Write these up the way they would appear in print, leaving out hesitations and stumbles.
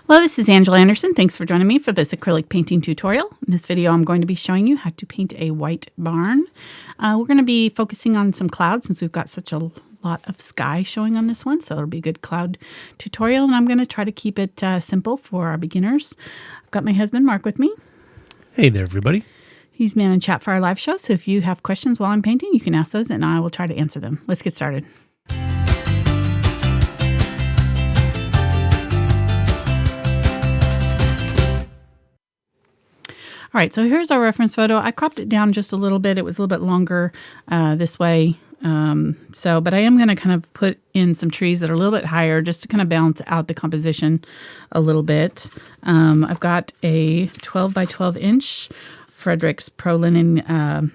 Hello, this is Angela Anderson. Thanks for joining me for this acrylic painting tutorial. In this video, I'm going to be showing you how to paint a white barn. We're going to be focusing on some clouds since we've got such a lot of sky showing on this one, so it'll be a good cloud tutorial, and I'm going to try to keep it simple for our beginners. I've got my husband, Mark, with me. Hey there, everybody. He's man in chat for our live show, so if you have questions while I'm painting, you can ask those, and I will try to answer them. Let's get started. All right, so here's our reference photo. I cropped it down just a little bit. It was a little bit longer this way. But I am going to kind of put in some trees that are a little bit higher just to kind of balance out the composition a little bit. I've got a 12 by 12 inch Fredrix Pro Linen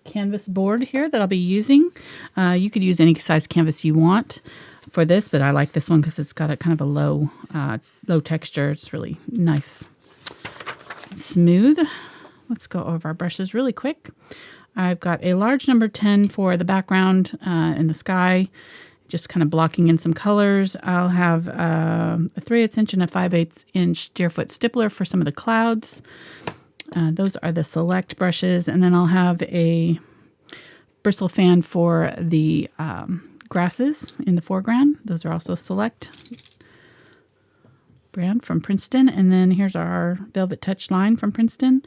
canvas board here that I'll be using. You could use any size canvas you want for this, but I like this one because it's got a kind of a low texture. It's really nice. Smooth. Let's go over our brushes really quick. I've got a large number 10 for the background in the sky, just kind of blocking in some colors. I'll have a 3/8 inch and a 5/8 inch Deerfoot Stippler for some of the clouds. Those are the select brushes, and then I'll have a Bristle fan for the grasses in the foreground. Those are also select brand from Princeton. And then here's our VelvetTouch line from Princeton.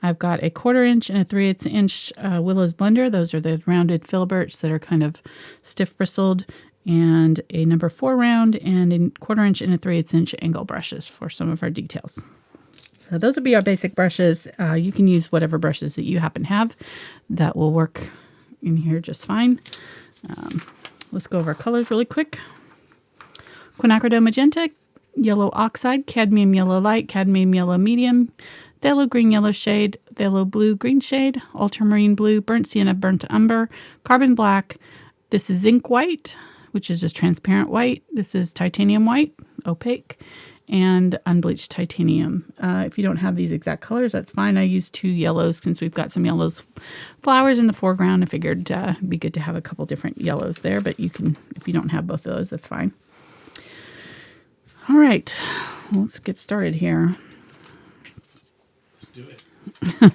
I've got a 1/4 inch and a 3/8 inch Willow's blender. Those are the rounded Filberts that are kind of stiff bristled, and a number 4 round and a 1/4 inch and a 3/8 inch angle brushes for some of our details. So those would be our basic brushes. You can use whatever brushes that you happen to have. That will work in here just fine. Let's go over our colors really quick. Quinacridone Magenta, Yellow Oxide, Cadmium Yellow Light, Cadmium Yellow Medium, Phthalo Green Yellow Shade, Phthalo Blue Green Shade, Ultramarine Blue, Burnt Sienna, Burnt Umber, Carbon Black. This is Zinc White, which is just transparent white. This is Titanium White, opaque, and Unbleached Titanium. If you don't have these exact colors, that's fine. I used 2 yellows since we've got some yellows flowers in the foreground. I figured it'd be good to have a couple different yellows there, but you can, if you don't have both of those, that's fine. All right, let's get started here. Let's do it.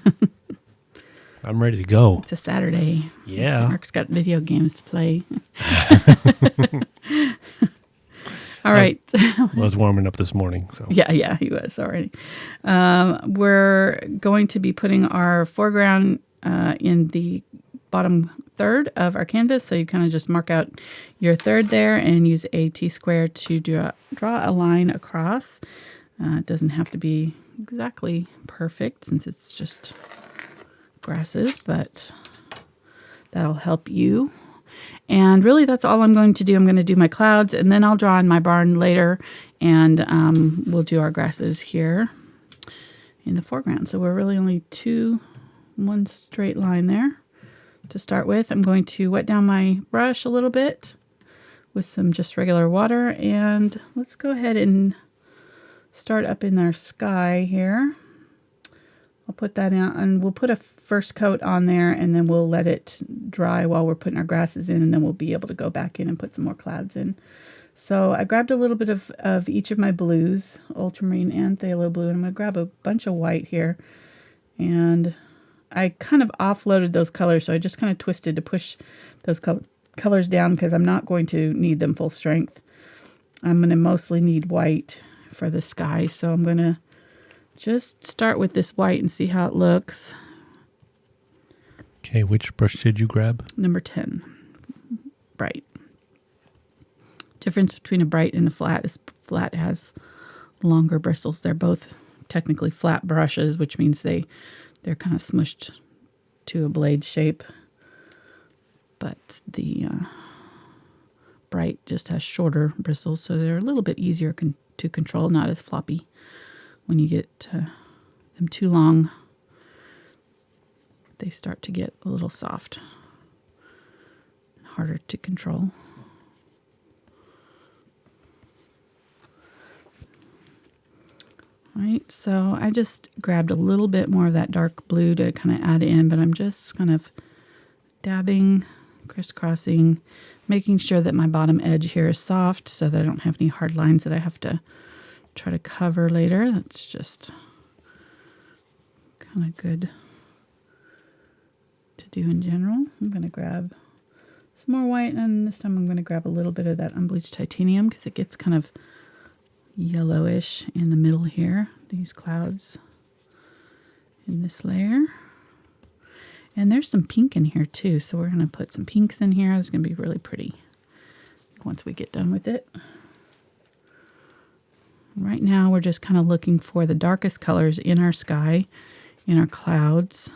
I'm ready to go. It's a Saturday. Yeah. Mark's got video games to play. All right. I was warming up this morning. So Yeah, he was already. We're going to be putting our foreground in the bottom third of our canvas. So you kind of just mark out your third there and use a T-square to draw a line across. It doesn't have to be exactly perfect since it's just grasses, but that'll help you. And really that's all I'm going to do. I'm going to do my clouds and then I'll draw in my barn later, and we'll do our grasses here in the foreground. So we're really only one straight line there. To start with, I'm going to wet down my brush a little bit with some just regular water, and let's go ahead and start up in our sky here. I'll put that out, and we'll put a first coat on there, and then we'll let it dry while we're putting our grasses in, and then we'll be able to go back in and put some more clouds in. So I grabbed a little bit of each of my blues, ultramarine and phthalo blue, and I'm going to grab a bunch of white here, and I kind of offloaded those colors, so I just kind of twisted to push those colors down because I'm not going to need them full strength. I'm going to mostly need white for the sky, so I'm going to just start with this white and see how it looks. Okay, which brush did you grab? Number 10, bright. Difference between a bright and a flat is flat has longer bristles. They're both technically flat brushes, which means they're kind of smushed to a blade shape, but the bright just has shorter bristles, so they're a little bit easier to control, not as floppy. When you get them too long, they start to get a little soft, harder to control. Right, so I just grabbed a little bit more of that dark blue to kind of add in, but I'm just kind of dabbing, crisscrossing, making sure that my bottom edge here is soft so that I don't have any hard lines that I have to try to cover later. That's just kind of good to do in general. I'm going to grab some more white, and this time I'm going to grab a little bit of that unbleached titanium because it gets kind of yellowish in the middle here, these clouds in this layer. And there's some pink in here too, so we're going to put some pinks in here. It's going to be really pretty once we get done with it. Right now we're just kind of looking for the darkest colors in our sky, in our clouds,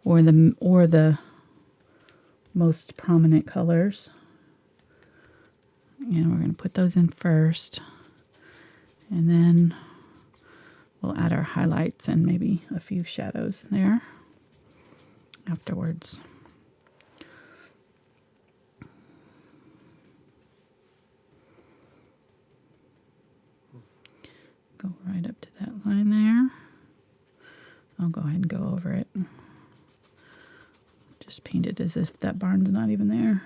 or the most prominent colors. And we're going to put those in first. And then we'll add our highlights and maybe a few shadows there afterwards. Go right up to that line there. I'll go ahead and go over it. Just paint it as if that barn's not even there.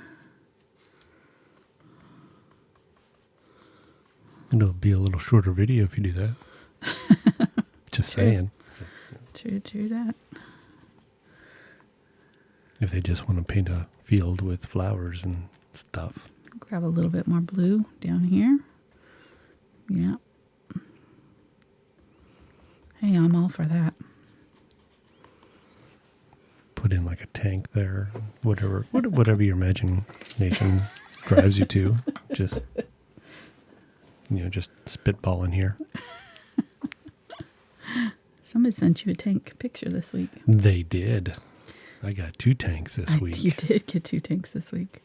It'll be a little shorter video if you do that. Just saying. True that. If they just want to paint a field with flowers and stuff. Grab a little bit more blue down here. Yeah. Hey, I'm all for that. Put in like a tank there, whatever your imagination drives you to. Just spitball in here. Somebody sent you a tank picture this week. They did. I got 2 tanks this week. You did get 2 tanks this week.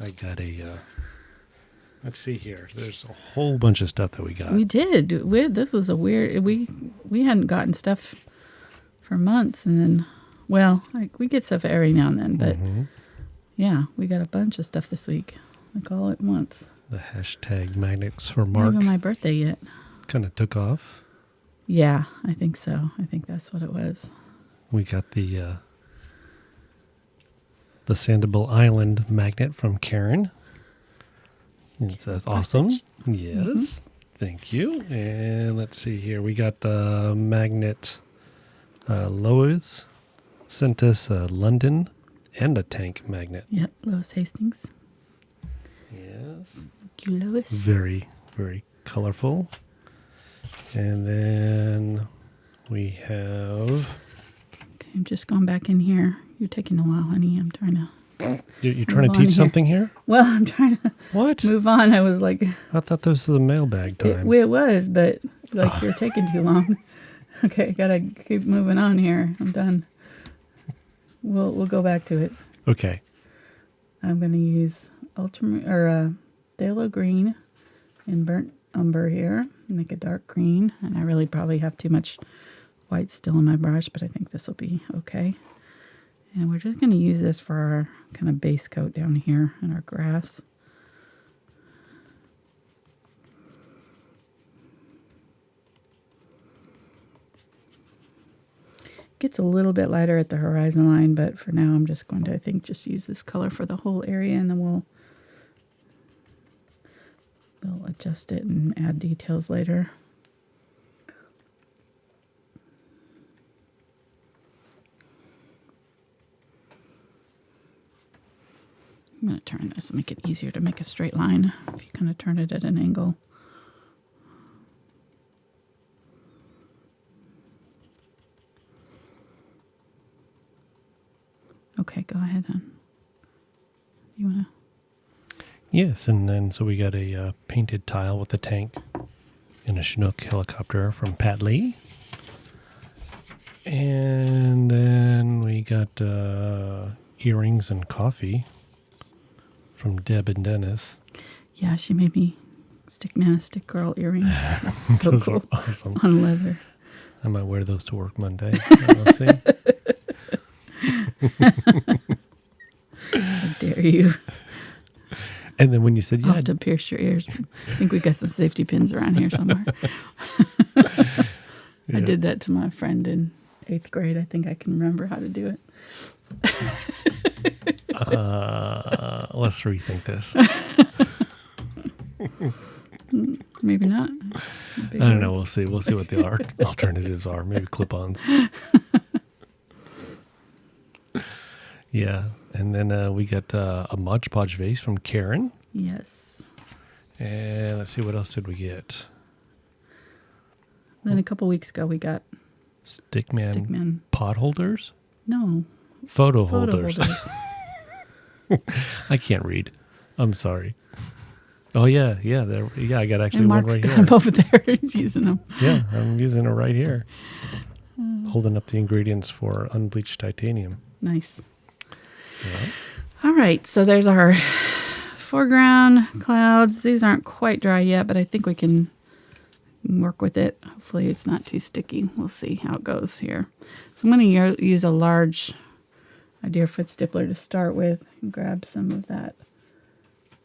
I got a, let's see here. There's a whole bunch of stuff that we got. We did. This was a weird, we hadn't gotten stuff for months. And then, well, we get stuff every now and then. But yeah, we got a bunch of stuff this week. Like all at once. The hashtag magnets for Mark. Not even my birthday yet. Kind of took off. Yeah, I think so. I think that's what it was. We got the Sandoval Island magnet from Karen. It says awesome. Yes. Thank you. And let's see here. We got the magnet Lois sent us London and a tank magnet. Yep, Lois Hastings. Yes. Thank you, Lois. Very, very colorful. And then we have... Okay, I'm just going back in here. You're taking a while, honey. I'm trying to... You're trying to teach something here? Well, I'm trying to what? Move on. I was like... I thought this was a mailbag time. It was, but you're taking too long. Okay, gotta keep moving on here. I'm done. We'll go back to it. Okay. I'm going to use Phthalo green in burnt umber here. Make a dark green. And I really probably have too much white still in my brush, but I think this will be okay. And we're just going to use this for our kind of base coat down here in our grass. Gets a little bit lighter at the horizon line, but for now I'm just going to, I think, just use this color for the whole area, and then we'll adjust it and add details later. I'm going to turn this and make it easier to make a straight line if you kind of turn it at an angle. Okay, go ahead, hon. You want to? Yes, and then so we got a painted tile with a tank and a Chinook helicopter from Pat Lee. And then we got earrings and coffee from Deb and Dennis. Yeah, she made me stick girl earrings. So Those cool. are awesome. On leather. I might wear those to work Monday. We'll see. How dare you? And then when you said, I'll have to pierce your ears. I think we got some safety pins around here somewhere. I did that to my friend in 8th grade. I think I can remember how to do it. Let's rethink this. Maybe not. I don't know. We'll see. We'll see what the alternatives are. Maybe clip-ons. Yeah. And then we got a Mod Podge vase from Karen. Yes. And let's see, what else did we get? Then a couple weeks ago we got Stickman pot holders? No. Photo holders. I can't read. I'm sorry. Oh, yeah. I got actually and one Mark's right got here. them over there. He's using them. Yeah, I'm using it right here. Holding up the ingredients for Unbleached Titanium. Nice. Yeah. All right, so there's our foreground clouds. These aren't quite dry yet, but I think we can work with it. Hopefully it's not too sticky. We'll see how it goes here. So I'm going to use a large Deerfoot stippler to start with and grab some of that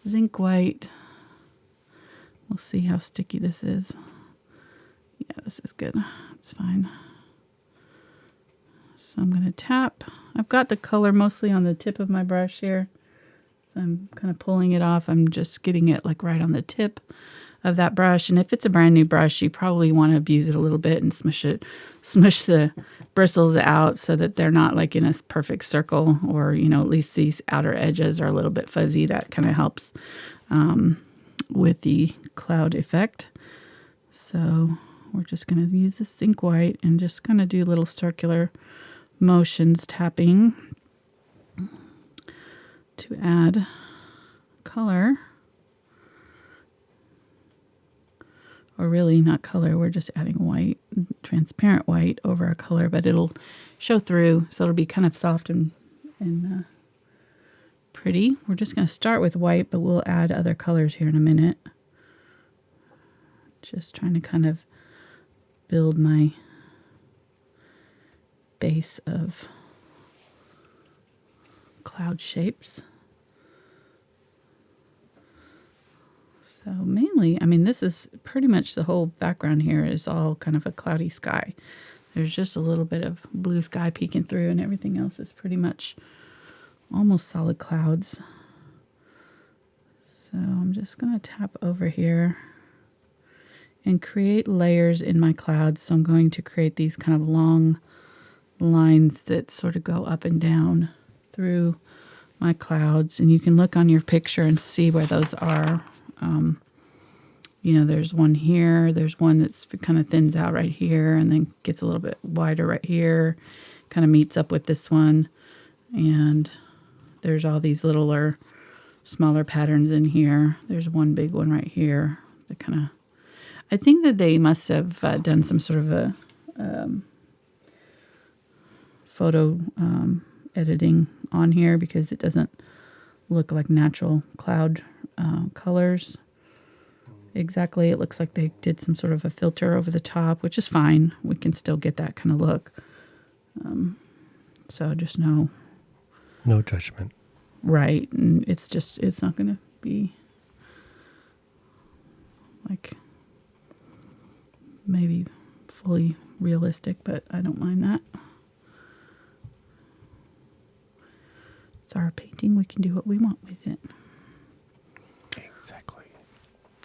Zinc White. We'll see how sticky this is. Yeah, this is good. It's fine. So I'm going to tap. I've got the color mostly on the tip of my brush here. So I'm kind of pulling it off. I'm just getting it like right on the tip of that brush. And if it's a brand new brush, you probably want to abuse it a little bit and smush the bristles out so that they're not like in a perfect circle, or, you know, at least these outer edges are a little bit fuzzy. That kind of helps with the cloud effect. So we're just going to use this Zinc White and just kind of do little circular motions, tapping to add color. Or really not color, we're just adding white, transparent white over our color, but it'll show through, so it'll be kind of soft and pretty. We're just going to start with white, but we'll add other colors here in a minute. Just trying to kind of build my base of cloud shapes. So mainly, I mean, this is pretty much the whole background here is all kind of a cloudy sky. There's just a little bit of blue sky peeking through, and everything else is pretty much almost solid clouds. So I'm just going to tap over here and create layers in my clouds. So I'm going to create these kind of long lines that sort of go up and down through my clouds. And you can look on your picture and see where those are. You know, there's one here, there's one that's kind of thins out right here and then gets a little bit wider right here, kind of meets up with this one. And there's all these littler, smaller patterns in here. There's one big one right here that kind of, I think that they must have done some sort of a photo editing on here, because it doesn't look like natural cloud colors exactly. It looks like they did some sort of a filter over the top, which is fine. We can still get that kind of look. So just no judgment. Right. And it's not going to be like maybe fully realistic, but I don't mind that. It's our painting. We can do what we want with it. Exactly.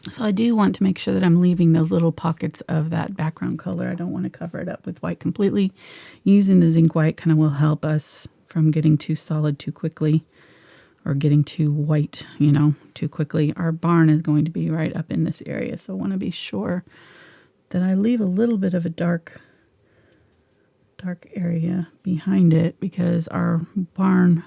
So I do want to make sure that I'm leaving those little pockets of that background color. I don't want to cover it up with white completely. Using the Zinc White kind of will help us from getting too solid too quickly, or getting too white, you know, too quickly. Our barn is going to be right up in this area, so I want to be sure that I leave a little bit of a dark area behind it, because our barn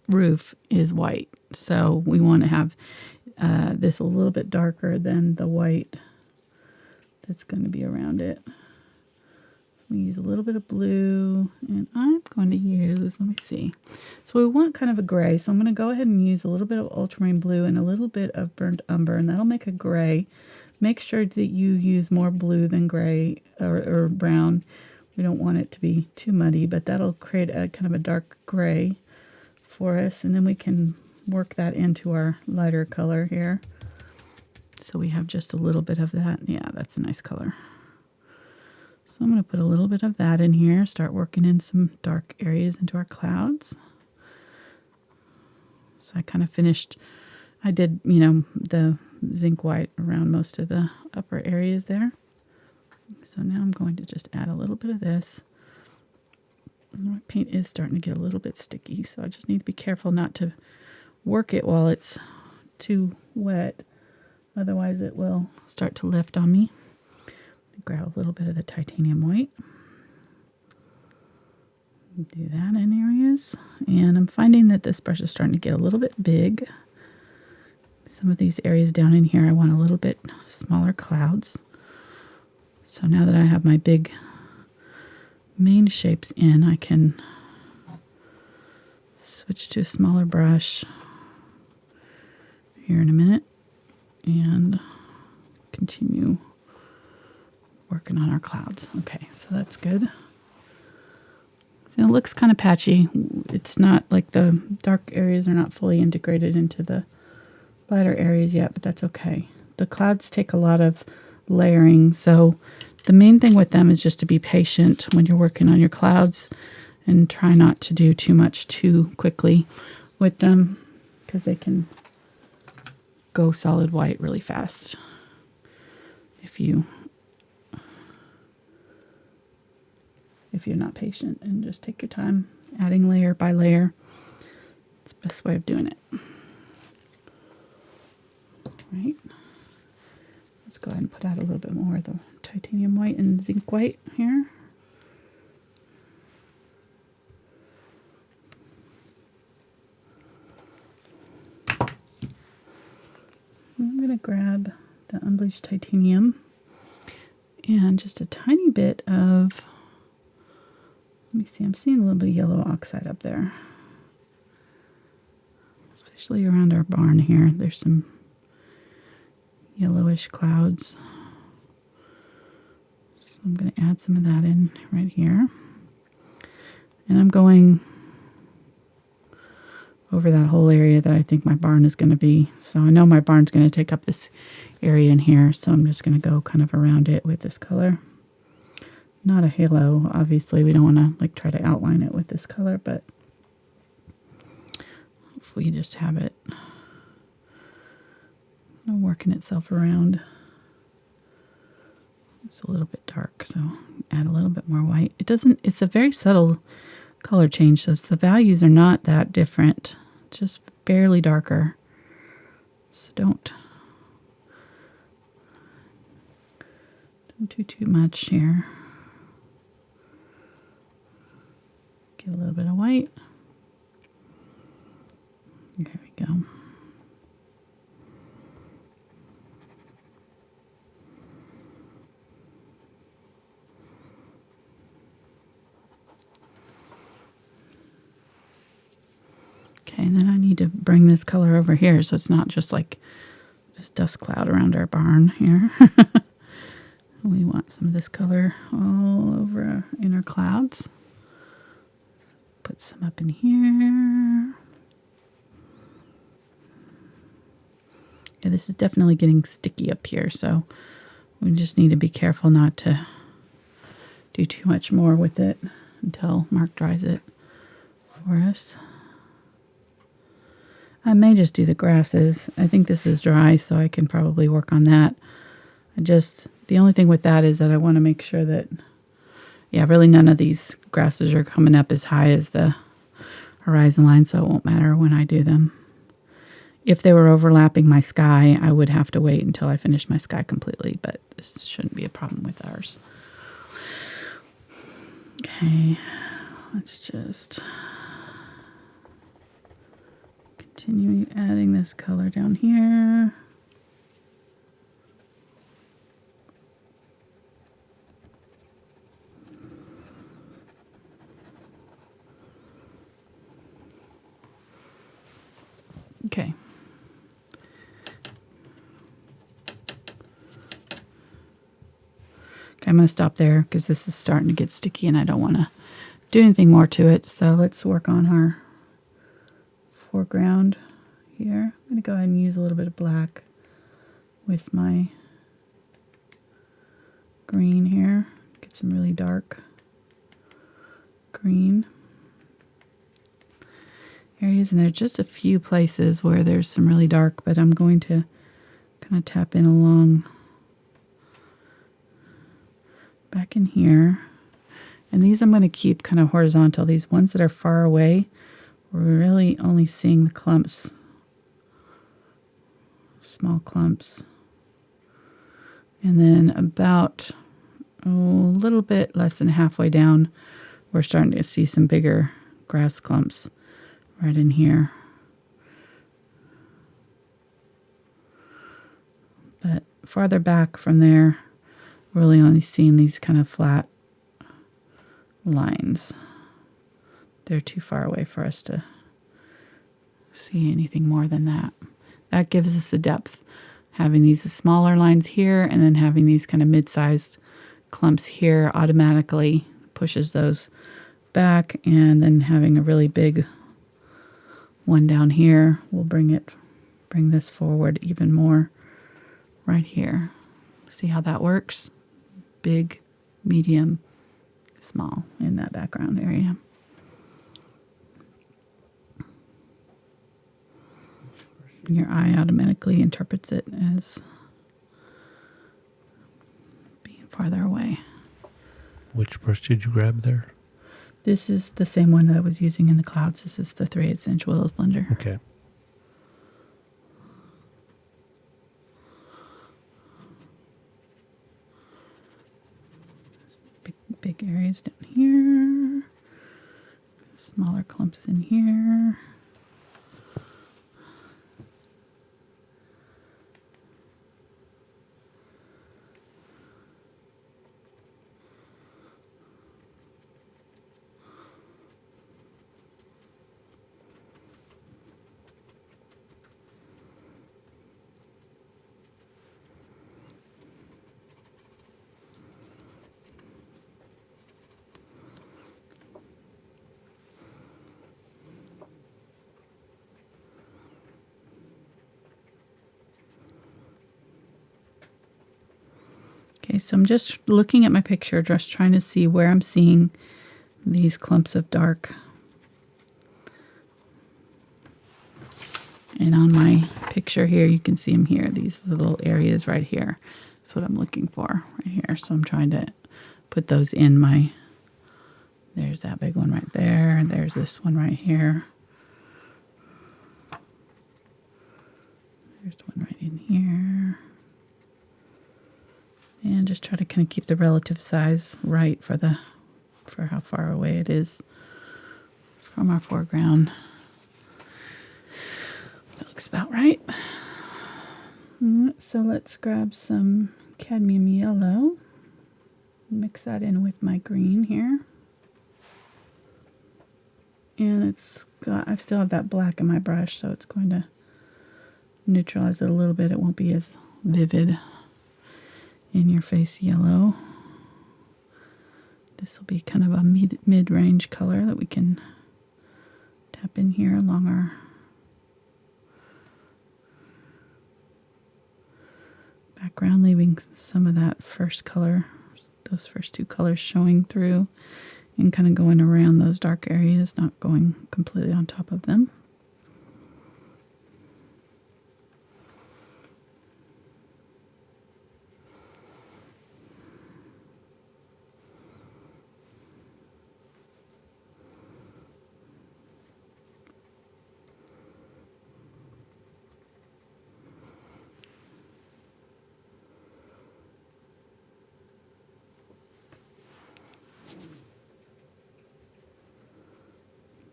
roof is white, so we want to have this a little bit darker than the white that's going to be around it. We use a little bit of blue, and I'm going to use, let me see. So we want kind of a gray, so I'm going to go ahead and use a little bit of ultramarine blue and a little bit of burnt umber, and that'll make a gray. Make sure that you use more blue than gray or brown. We don't want it to be too muddy, but that'll create a kind of a dark gray for us, and then we can work that into our lighter color here. So we have just a little bit of that. Yeah, that's a nice color. So So I'm going to put a little bit of that in here, start working in some dark areas into our clouds. So I kind of finished, I did, you know, the zinc white around most of the upper areas there. So now I'm going to just add a little bit of this. My paint is starting to get a little bit sticky, so I just need to be careful not to work it while it's too wet. Otherwise it will start to lift on me. Grab a little bit of the titanium white. Do that in areas. And I'm finding that this brush is starting to get a little bit big. Some of these areas down in here I want a little bit smaller clouds. So now that I have my big main shapes in, I can switch to a smaller brush here in a minute and continue working on our clouds. Okay, so that's good. So it looks kind of patchy. It's not like the dark areas are not fully integrated into the lighter areas yet, but that's okay. The clouds take a lot of layering, so the main thing with them is just to be patient when you're working on your clouds and try not to do too much too quickly with them because they can go solid white really fast if you're not patient and just take your time adding layer by layer. It's the best way of doing it. Right. Let's go ahead and put out a little bit more of the titanium white and zinc white here. I'm going to grab the unbleached titanium and just a tiny bit of, let me see, I'm seeing a little bit of yellow oxide up there. Especially around our barn here. There's some yellowish clouds. So I'm going to add some of that in right here. And I'm going over that whole area that I think my barn is going to be. So I know my barn's going to take up this area in here, so I'm just going to go kind of around it with this color. Not a halo, obviously. We don't want to like try to outline it with this color, but hopefully you just have it working itself around. It's a little bit dark, so add a little bit more white. It's a very subtle color change, so the values are not that different, just barely darker. So don't do too much here. Get a little bit of white. There we go. Okay, and then I need to bring this color over here so it's not just like this dust cloud around our barn here. We want some of this color all over in our clouds. Put some up in here. Yeah, this is definitely getting sticky up here, so we just need to be careful not to do too much more with it until Mark dries it for us. I may just do the grasses. I think this is dry, so I can probably work on that. The only thing with that is that I want to make sure that, yeah, really none of these grasses are coming up as high as the horizon line, so it won't matter when I do them. If they were overlapping my sky, I would have to wait until I finish my sky completely, but this shouldn't be a problem with ours. Okay, let's just continue adding this color down here. Okay. Okay, I'm going to stop there because this is starting to get sticky and I don't want to do anything more to it. So let's work on our foreground here. I'm going to go ahead and use a little bit of black with my green here. Get some really dark green areas, and there's just a few places where there's some really dark, but I'm going to kind of tap in along back in here. And these I'm going to keep kind of horizontal. These ones that are far away, we're really only seeing the clumps, small clumps. And then about a little bit less than halfway down, we're starting to see some bigger grass clumps right in here. But farther back from there, we're really only seeing these kind of flat lines. They're too far away for us to see anything more than that. That gives us the depth. Having these smaller lines here and then having these kind of mid-sized clumps here automatically pushes those back, and then having a really big one down here will bring this forward even more right here. See how that works? Big, medium, small in that background area. Your eye automatically interprets it as being farther away. Which brush did you grab there? This is the same one that I was using in the clouds. This is the 3/8 inch Willow blender. Okay. Big areas down here. Smaller clumps in here. Okay, so I'm just looking at my picture, just trying to see where I'm seeing these clumps of dark. And on my picture here, you can see them here, these little areas right here. That's what I'm looking for right here. So I'm trying to put those in my, there's that big one right there, and there's this one right here. There's one right in here. And just try to kind of keep the relative size right for how far away it is from our foreground. That looks about right. So let's grab some cadmium yellow. Mix that in with my green here. And I still have that black in my brush, so it's going to neutralize it a little bit. It won't be as vivid. In your face yellow. This will be kind of a mid-range color that we can tap in here along our background, leaving some of that first color, those first two colors showing through and kind of going around those dark areas, not going completely on top of them.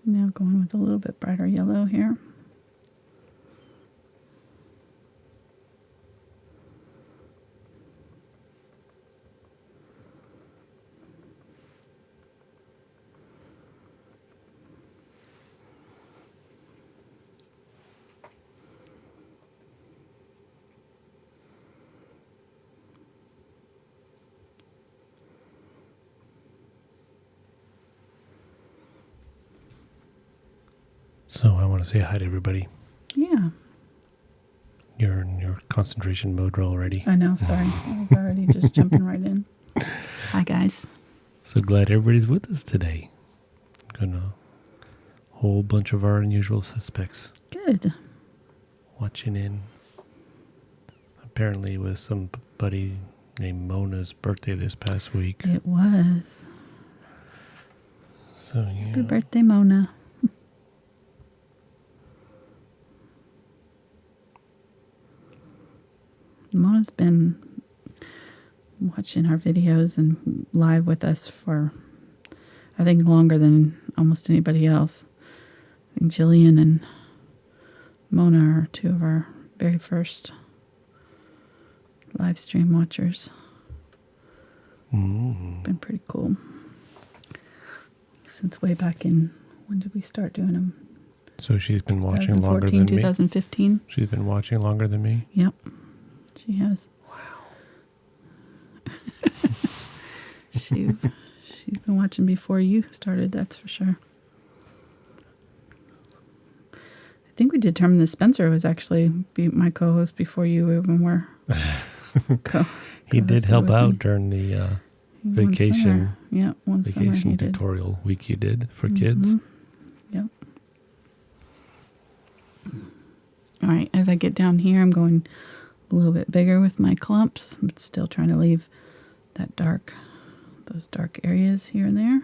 Now going with a little bit brighter yellow here. So I want to say hi to everybody. Yeah. You're in your concentration mode already. I know, sorry. I was already just jumping right in. Hi, guys. So glad everybody's with us today. Got a whole bunch of our unusual suspects. Good. Watching in. Apparently it was somebody named Mona's birthday this past week. It was. So, yeah. Happy birthday, Mona. Mona's been watching our videos and live with us for, I think, longer than almost anybody else. I think Jillian and Mona are two of our very first live stream watchers. Been pretty cool. Since way back in, when did we start doing them? So she's been watching longer than 2015. me? She's been watching longer than me? Yep. She has. Wow. She's been watching before you started, that's for sure. I think we determined that Spencer was actually my co-host before you even were. He did help out during the vacation. Yeah, one summer he did. Tutorial week you did for kids. Yep. All right, as I get down here, I'm going a little bit bigger with my clumps, but still trying to leave those dark areas here and there.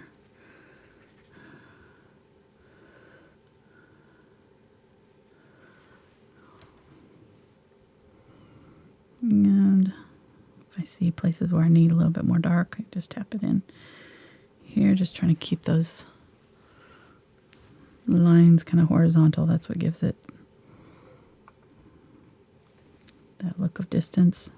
And if I see places where I need a little bit more dark, I just tap it in here, just trying to keep those lines kind of horizontal. That's what gives it that look of distance.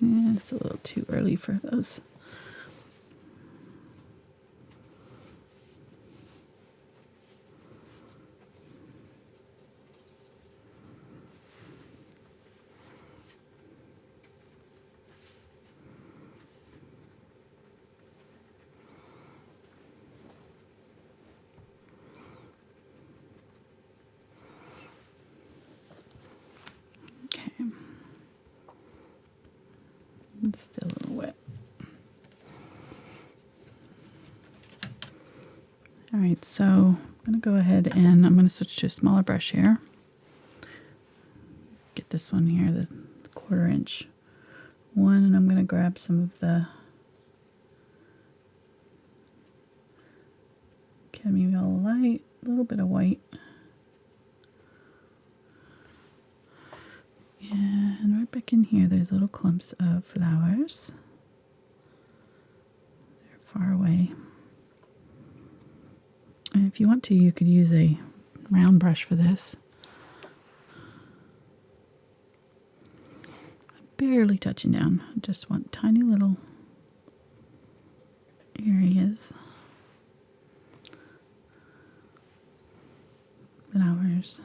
Yeah, it's a little too early for those. Okay. It's still a little wet. All right, so I'm going to go ahead and I'm going to switch to a smaller brush here. Get this one here, the 1/4 inch one, and I'm going to grab some of the cadmium yellow light, a little bit of white. And right back in here, there's little clumps of flowers. They're far away. And if you want to, you could use a round brush for this. Barely touching down. I just want tiny little areas. Flowers.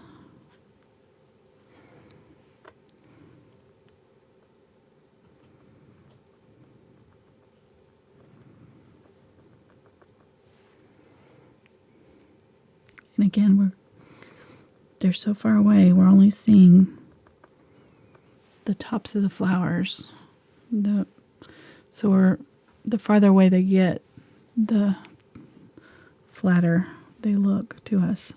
And again, they're so far away, we're only seeing the tops of the flowers. So the farther away they get, the flatter they look to us.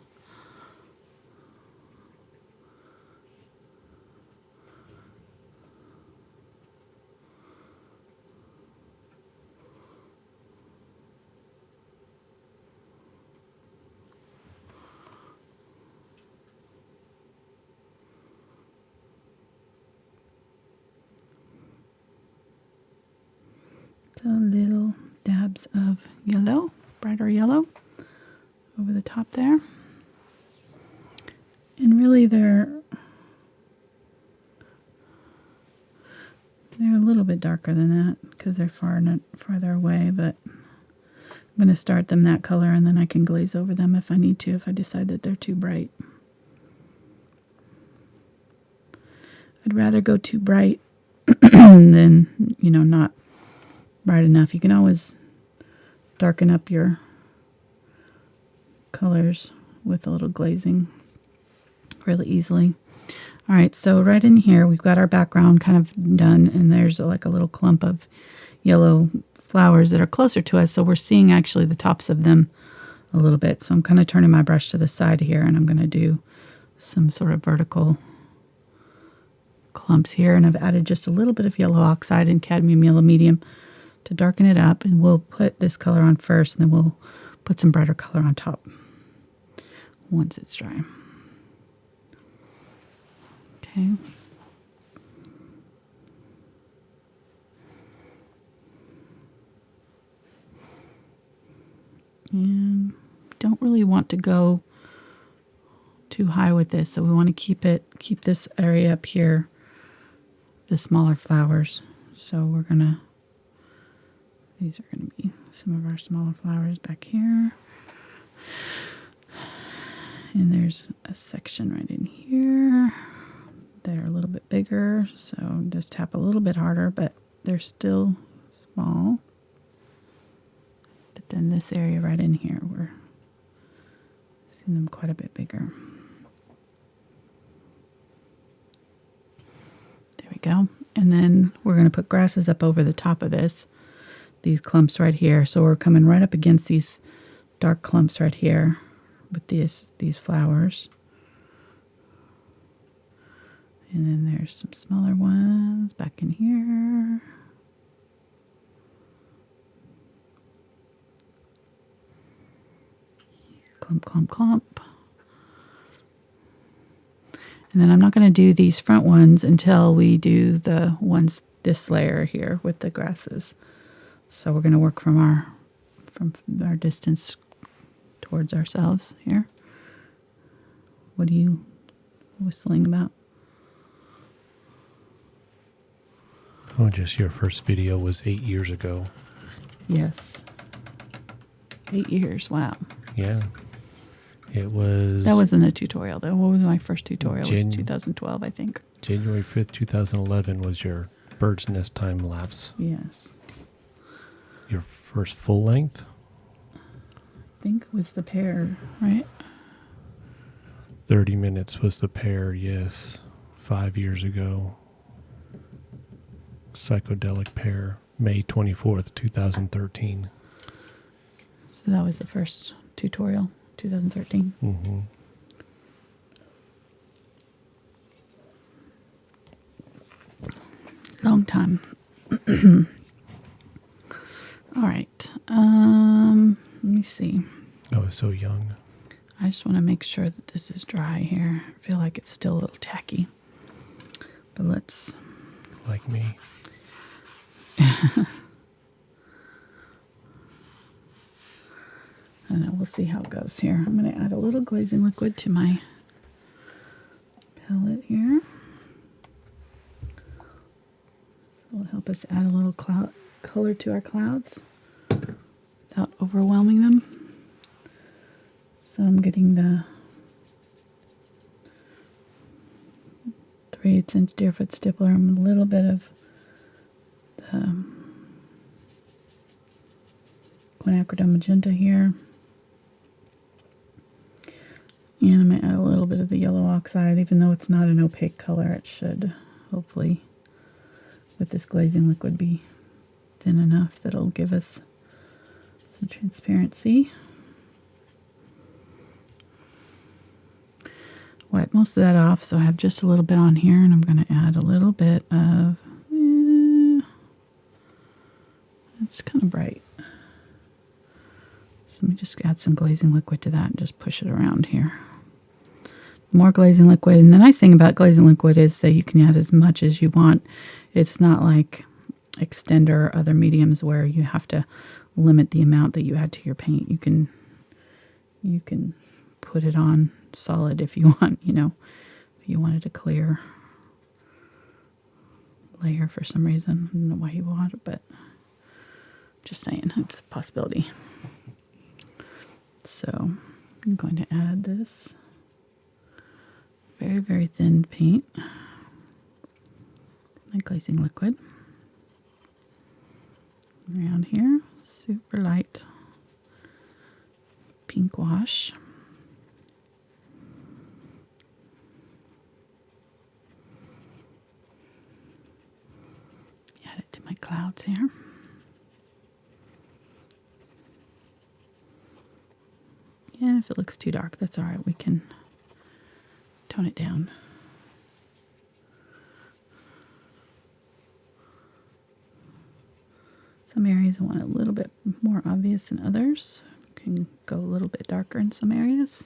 So little dabs of yellow, brighter yellow, over the top there. And really they're a little bit darker than that because they're farther away, but I'm going to start them that color and then I can glaze over them if I need to, if I decide that they're too bright. I'd rather go too bright than, not bright enough. You can always darken up your colors with a little glazing really easily. All right, so right in here, we've got our background kind of done, and there's like a little clump of yellow flowers that are closer to us, so we're seeing actually the tops of them a little bit. So I'm kind of turning my brush to the side here, and I'm going to do some sort of vertical clumps here, and I've added just a little bit of yellow oxide and cadmium yellow medium to darken it up, and we'll put this color on first, and then we'll put some brighter color on top once it's dry. Okay. And don't really want to go too high with this, so we want to keep this area up here, the smaller flowers. So these are gonna be some of our smaller flowers back here. And there's a section right in here. They're a little bit bigger, so just tap a little bit harder, but they're still small. But then this area right in here, we're seeing them quite a bit bigger. There we go. And then we're going to put grasses up over the top of these clumps right here. So we're coming right up against these dark clumps right here with these flowers. And then there's some smaller ones back in here. Clump, clump, clump. And then I'm not going to do these front ones until we do the ones, this layer here with the grasses. So we're going to work from our distance towards ourselves here. What are you whistling about? Oh, just your first video was 8 years ago. Yes. 8 years, wow. Yeah. It was... That wasn't a tutorial, though. What was my first tutorial? It was 2012, I think. January 5th, 2011 was your bird's nest time lapse. Yes. Your first full length? I think it was the pear, right? 30 minutes was the pear, yes. 5 years ago. Psychedelic pear, May 24th, 2013. So that was the first tutorial, 2013. Mm-hmm. Long time. All right. Let me see. I was so young. I just want to make sure that this is dry here. I feel like it's still a little tacky. But let's... Like me. And then we'll see how it goes here. I'm going to add a little glazing liquid to my palette here. So it'll help us add a little color to our clouds without overwhelming them. So I'm getting the 3/8" Deerfoot Stippler and a little bit of the Quinacridone Magenta here. And I'm going to add a little bit of the yellow oxide, even though it's not an opaque color. It should, hopefully, with this glazing liquid, be thin enough that it'll give us some transparency. Wipe most of that off, so I have just a little bit on here, and I'm going to add a little bit of... it's kind of bright. So let me just add some glazing liquid to that and just push it around here. More glazing liquid. And the nice thing about glazing liquid is that you can add as much as you want. It's not like Extender or other mediums where you have to limit the amount that you add to your paint. You can put it on solid if you want, if you wanted a clear layer for some reason. I don't know why you want it, but just saying, it's a possibility. So I'm going to add this very, very thin paint my glazing liquid. Around here, super light pink wash. Add it to my clouds here. Yeah, if it looks too dark, that's all right. We can tone it down. Some areas I want a little bit more obvious than others. Can go a little bit darker in some areas.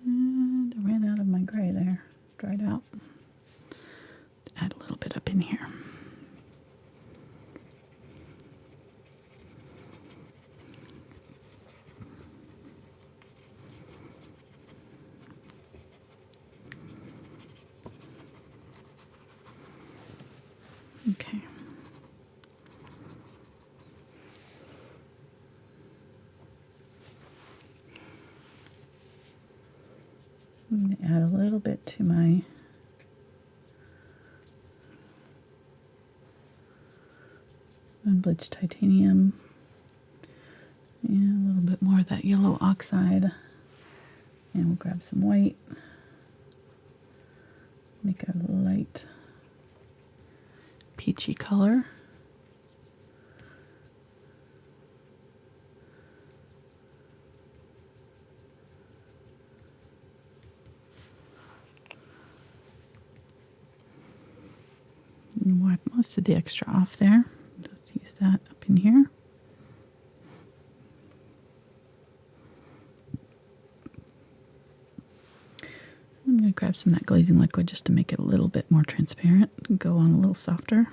And I ran out of my gray there. Dried out. Add a little bit up in here. Okay. I'm going to add a little bit to my Unbleached Titanium. And a little bit more of that yellow oxide. And we'll grab some white. Make a light peachy color. And wipe most of the extra off there. Just use that up in here. I'm going to grab some of that glazing liquid just to make it a little bit more transparent and go on a little softer.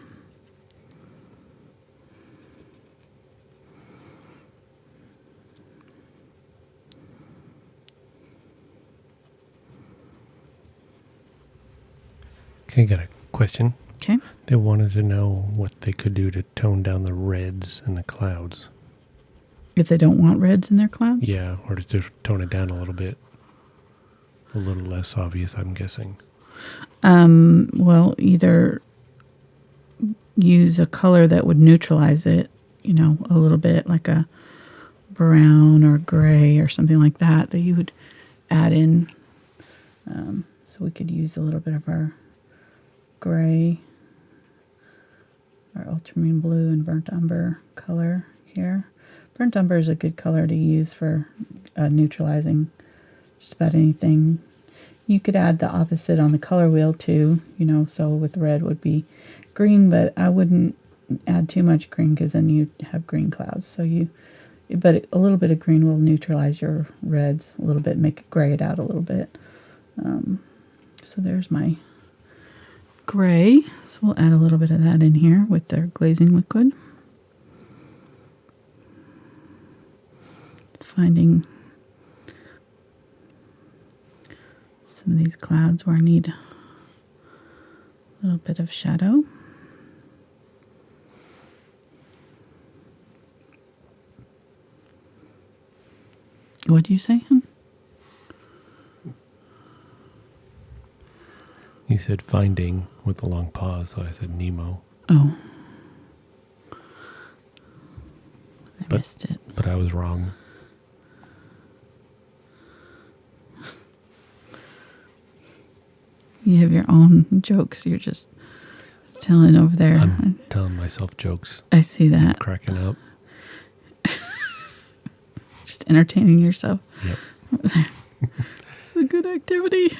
Okay, got a question. Okay. They wanted to know what they could do to tone down the reds in the clouds. If they don't want reds in their clouds? Yeah, or to just tone it down a little bit. A little less obvious, I'm guessing. Well, either use a color that would neutralize it, you know, a little bit, like a brown or gray or something like that, that you would add in. So we could use a little bit of our gray, our ultramarine blue and burnt umber color here. Burnt umber is a good color to use for neutralizing just about anything. You could add the opposite on the color wheel too, you know, so with red would be green, but I wouldn't add too much green because then you have green clouds. So but a little bit of green will neutralize your reds a little bit, make it gray it out a little bit. So there's my gray. So we'll add a little bit of that in here with their glazing liquid. Finding some of these clouds where I need a little bit of shadow. What do you say, hon? You said finding with a long pause, so I said Nemo. Oh. I missed it. But I was wrong. You have your own jokes. You're just telling over there. I'm telling myself jokes. I see that. I'm cracking up. Just entertaining yourself. Yep. It's a good activity.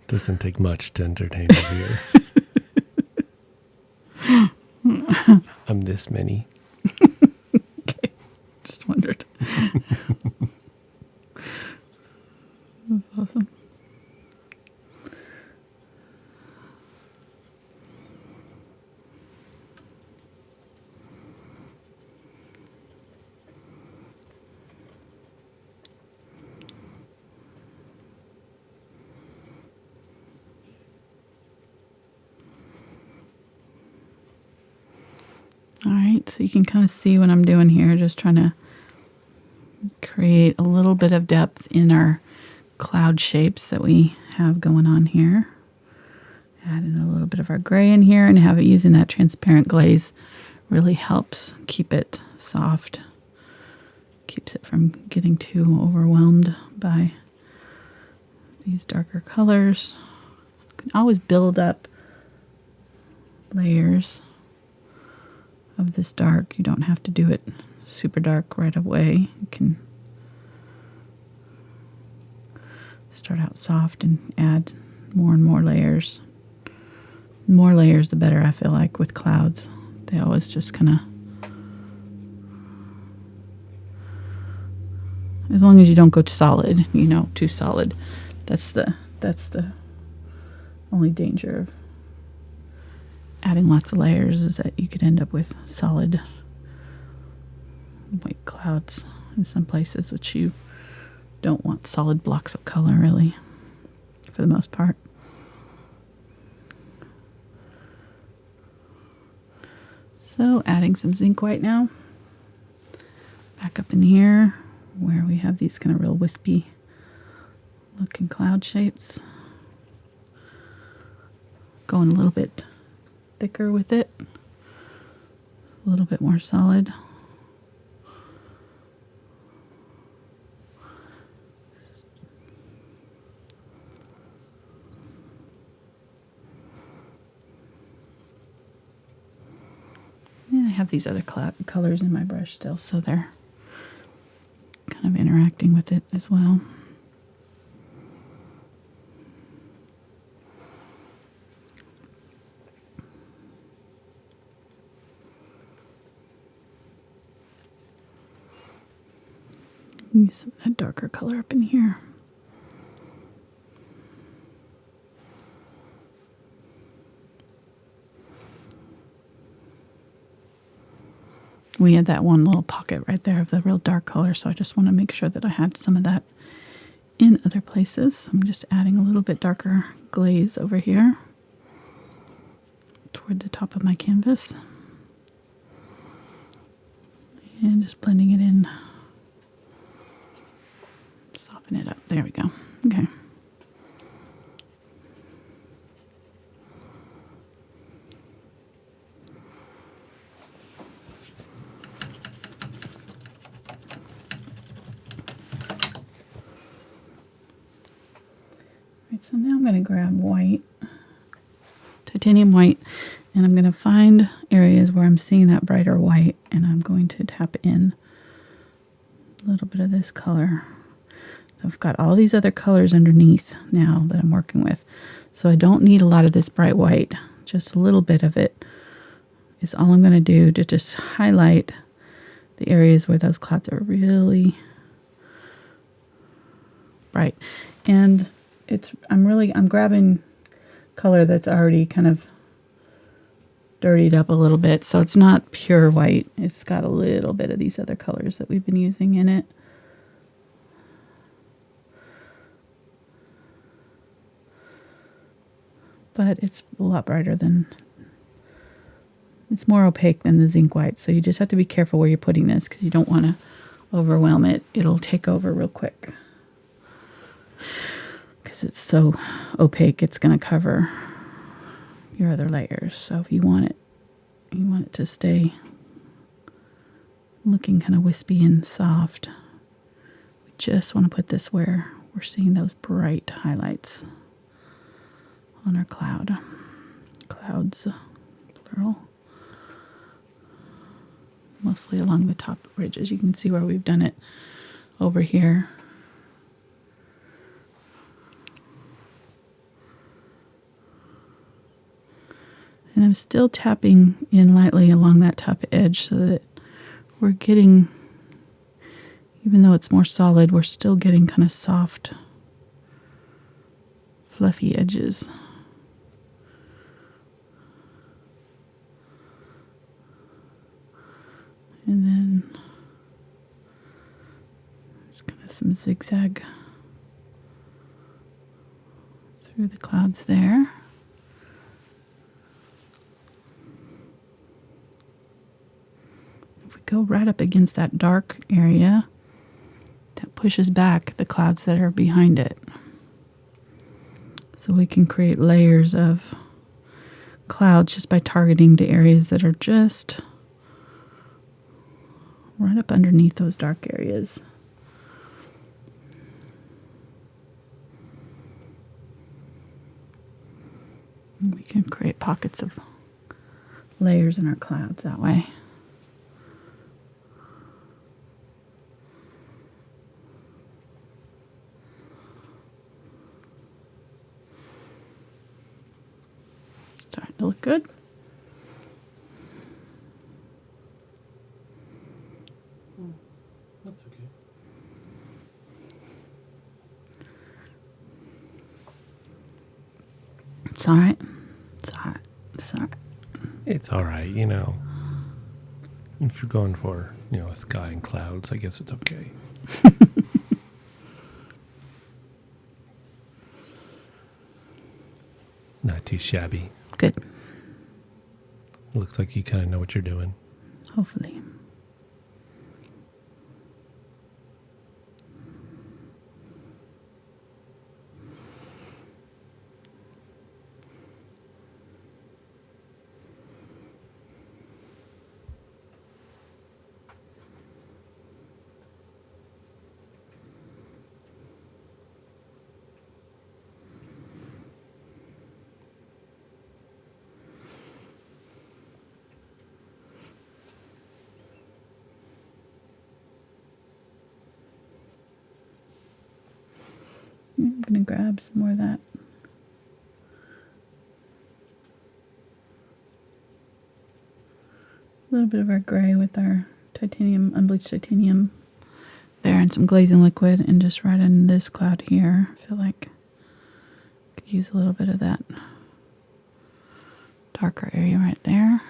Doesn't take much to entertain over here. I'm this many. Okay. Just wondered. That's awesome. So you can kind of see what I'm doing here, just trying to create a little bit of depth in our cloud shapes that we have going on here. Add in a little bit of our gray in here, and have it using that transparent glaze really helps keep it soft. Keeps it from getting too overwhelmed by these darker colors. You can always build up layers of this dark. You don't have to do it super dark right away. You can start out soft and add more and more layers. The more layers, the better, I feel like, with clouds. They always just kind of, as long as you don't go solid, too solid. That's the only danger of adding lots of layers, is that you could end up with solid white clouds in some places, which you don't want. Solid blocks of color, really, for the most part. So adding some zinc white now. Back up in here where we have these kind of real wispy looking cloud shapes. Going a little bit thicker with it. A little bit more solid. And I have these other colors in my brush still, so they're kind of interacting with it as well. Use some of that darker color up in here. We had that one little pocket right there of the real dark color, so I just want to make sure that I had some of that in other places. I'm just adding a little bit darker glaze over here toward the top of my canvas. And just blending it in. Soften it up. There we go. Okay. So now I'm going to grab white, titanium white, and I'm going to find areas where I'm seeing that brighter white, and I'm going to tap in a little bit of this color. So I've got all these other colors underneath now that I'm working with. So I don't need a lot of this bright white. Just a little bit of it is all I'm going to do to just highlight the areas where those clouds are really bright. And I'm grabbing color that's already kind of dirtied up a little bit, so it's not pure white. It's got a little bit of these other colors that we've been using in it. But it's a lot brighter than, it's more opaque than the zinc white, so you just have to be careful where you're putting this because you don't want to overwhelm it. It'll take over real quick. It's so opaque, it's going to cover your other layers. So if you want it to stay looking kind of wispy and soft, we just want to put this where we're seeing those bright highlights on our clouds, plural, mostly along the top ridges. You can see where we've done it over here. And I'm still tapping in lightly along that top edge so that we're getting, even though it's more solid, we're still getting kind of soft, fluffy edges. And then there's kind of some zigzag through the clouds there. go right up against that dark area that pushes back the clouds that are behind it. So we can create layers of clouds just by targeting the areas that are just right up underneath those dark areas. And we can create pockets of layers in our clouds that way. Starting to look good. That's okay. It's all right. It's all right. It's all right. It's all right, you know. If you're going for, you know, sky and clouds, I guess it's okay. Not too shabby. Good. Looks like you kind of know what you're doing. Hopefully. I'm going to grab some more of that. A little bit of our gray with our titanium, unbleached titanium there, and some glazing liquid, and just right in this cloud here. I feel like I could use a little bit of that darker area right there.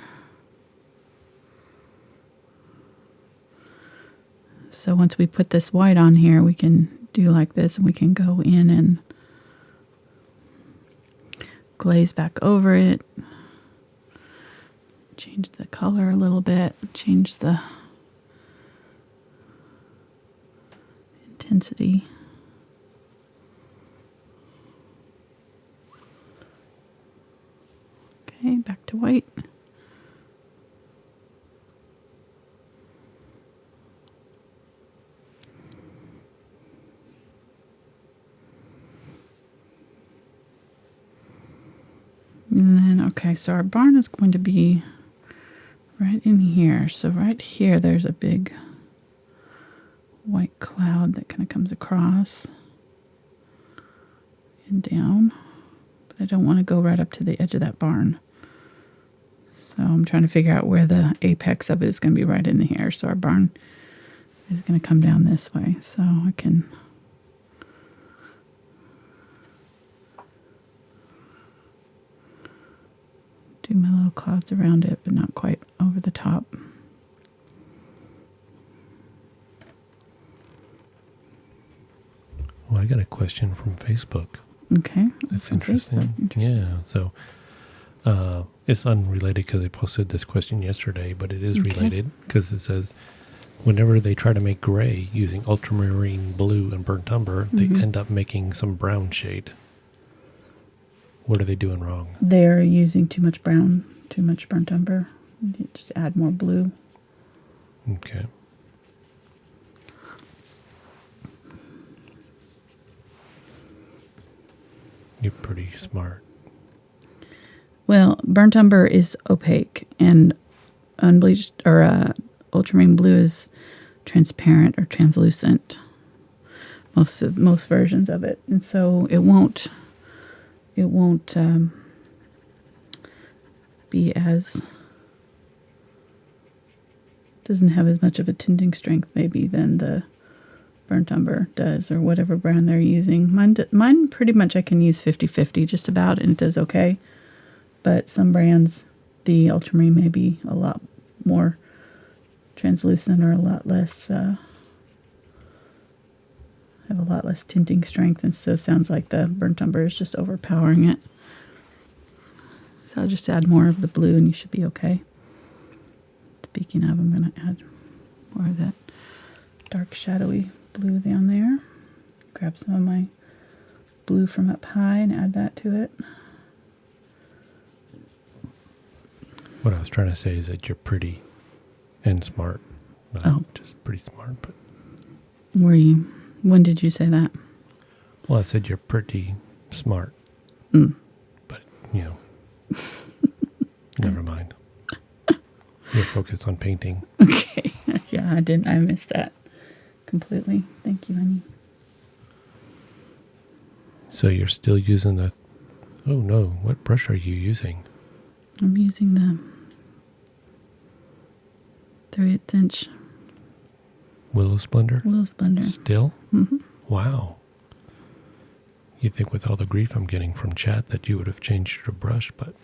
So once we put this white on here, we can do like this, and we can go in and glaze back over it, change the color a little bit, change the intensity. Okay, back to white. And then, okay, so our barn is going to be right in here. So right here, there's a big white cloud that kind of comes across and down. But I don't want to go right up to the edge of that barn. So I'm trying to figure out where the apex of it is going to be right in here. So our barn is going to come down this way. So I can do my little clouds around it, but not quite over the top. Well, I got a question from Facebook. Okay. That's interesting. Yeah. So it's unrelated because I posted this question yesterday, but it is related because it says whenever they try to make gray using ultramarine blue and burnt umber, they end up making some brown shade. What are they doing wrong? They're using too much brown, too much burnt umber. You just add more blue. Okay. You're pretty smart. Well, burnt umber is opaque, and unbleached or ultramarine blue is transparent or translucent. Most versions of it, and so it won't be as, doesn't have as much of a tinting strength maybe than the burnt umber does, or whatever brand they're using. Mine pretty much I can use 50-50 just about, and it does okay. But some brands, the ultramarine may be a lot more translucent or a lot less, have a lot less tinting strength, and so it sounds like the burnt umber is just overpowering it. So I'll just add more of the blue and you should be okay. Speaking of, I'm going to add or that dark shadowy blue down there. Grab some of my blue from up high and add that to it. What I was trying to say is that you're pretty and smart. Not just pretty smart, but... Were you? When did you say that? Well, I said you're pretty smart. But, never mind. You're focused on painting. Okay. Yeah, I missed that completely. Thank you, honey. So you're still using the... Oh, no. What brush are you using? I'm using the 3/8 inch Willow Splendor? Willow Splendor. Still? Mm-hmm. Wow. You think with all the grief I'm getting from chat that you would have changed your brush, but...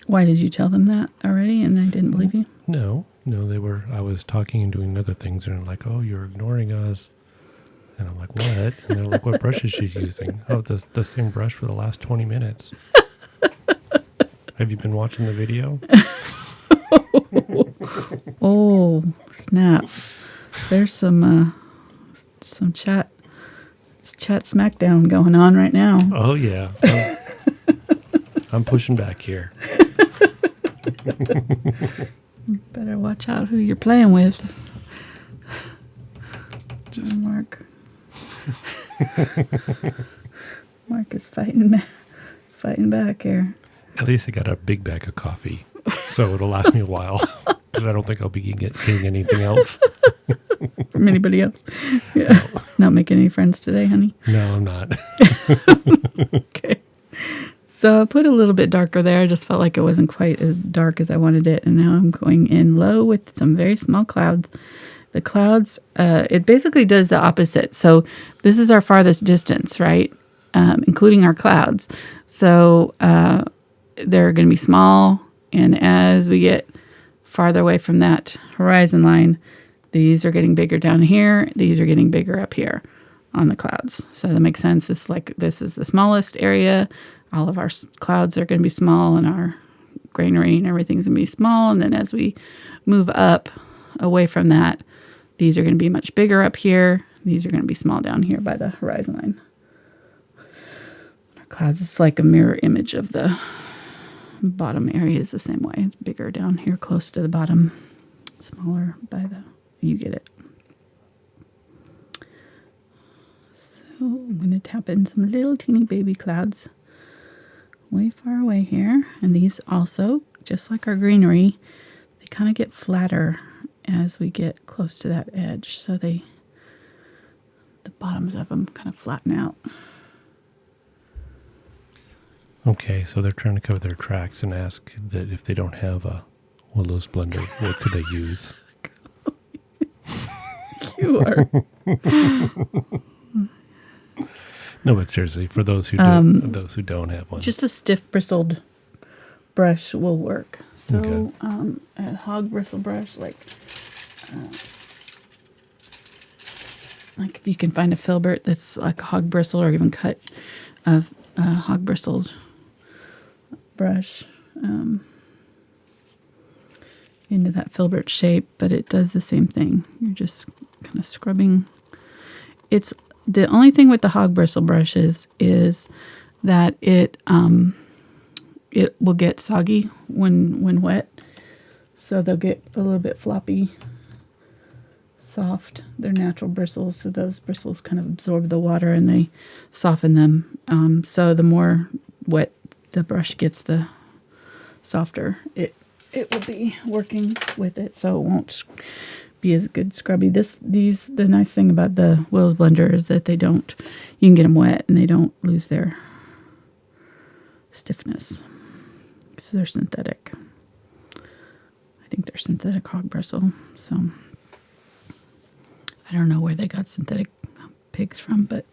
Why did you tell them that already and I didn't believe you? No, I was talking and doing other things and they're like, oh, you're ignoring us. And I'm like, what? And they're like, what brush is she using? Oh, it's the same brush for the last 20 minutes. Have you been watching the video? Oh, snap. There's some chat smackdown going on right now. Oh, yeah. I'm pushing back here. Better watch out who you're playing with. Just Mark. Mark is fighting back here. At least I got a big bag of coffee, so it'll last me a while. Because I don't think I'll be getting anything else. From anybody else. Yeah. No. Not making any friends today, honey? No, I'm not. Okay. So I put a little bit darker there. I just felt like it wasn't quite as dark as I wanted it. And now I'm going in low with some very small clouds. The clouds, it basically does the opposite. So this is our farthest distance, right? Including our clouds. So they're going to be small. And as we get farther away from that horizon line, these are getting bigger down here. These are getting bigger up here on the clouds. So that makes sense. It's like this is the smallest area. All of our clouds are going to be small and our greenery and everything's going to be small. And then as we move up away from that, these are going to be much bigger up here. These are going to be small down here by the horizon line. Our clouds, it's like a mirror image of the bottom area is the same way. It's bigger down here close to the bottom, smaller by the, you get it. So I'm going to tap in some little teeny baby clouds way far away here. And these also, just like our greenery, they kind of get flatter as we get close to that edge. So the bottoms of them kind of flatten out. Okay, so they're trying to cover their tracks and ask that if they don't have a Willow Splendor, what could they use? You are. No, but seriously, for those who don't have one, just a stiff bristled brush will work. So okay. A hog bristle brush, like if you can find a filbert that's like a hog bristle, or even cut a hog bristled brush into that filbert shape, but it does the same thing. You're just kind of scrubbing. It's the only thing with the hog bristle brushes is that it will get soggy when wet, so they'll get a little bit floppy, soft. They're natural bristles, so those bristles kind of absorb the water and they soften them. So the more wet the brush gets, the softer it will be working with it, so it won't be as good scrubby. The nice thing about the Willow's blender is that you can get them wet and they don't lose their stiffness because they're synthetic. I think they're synthetic hog bristle, so I don't know where they got synthetic pigs from, but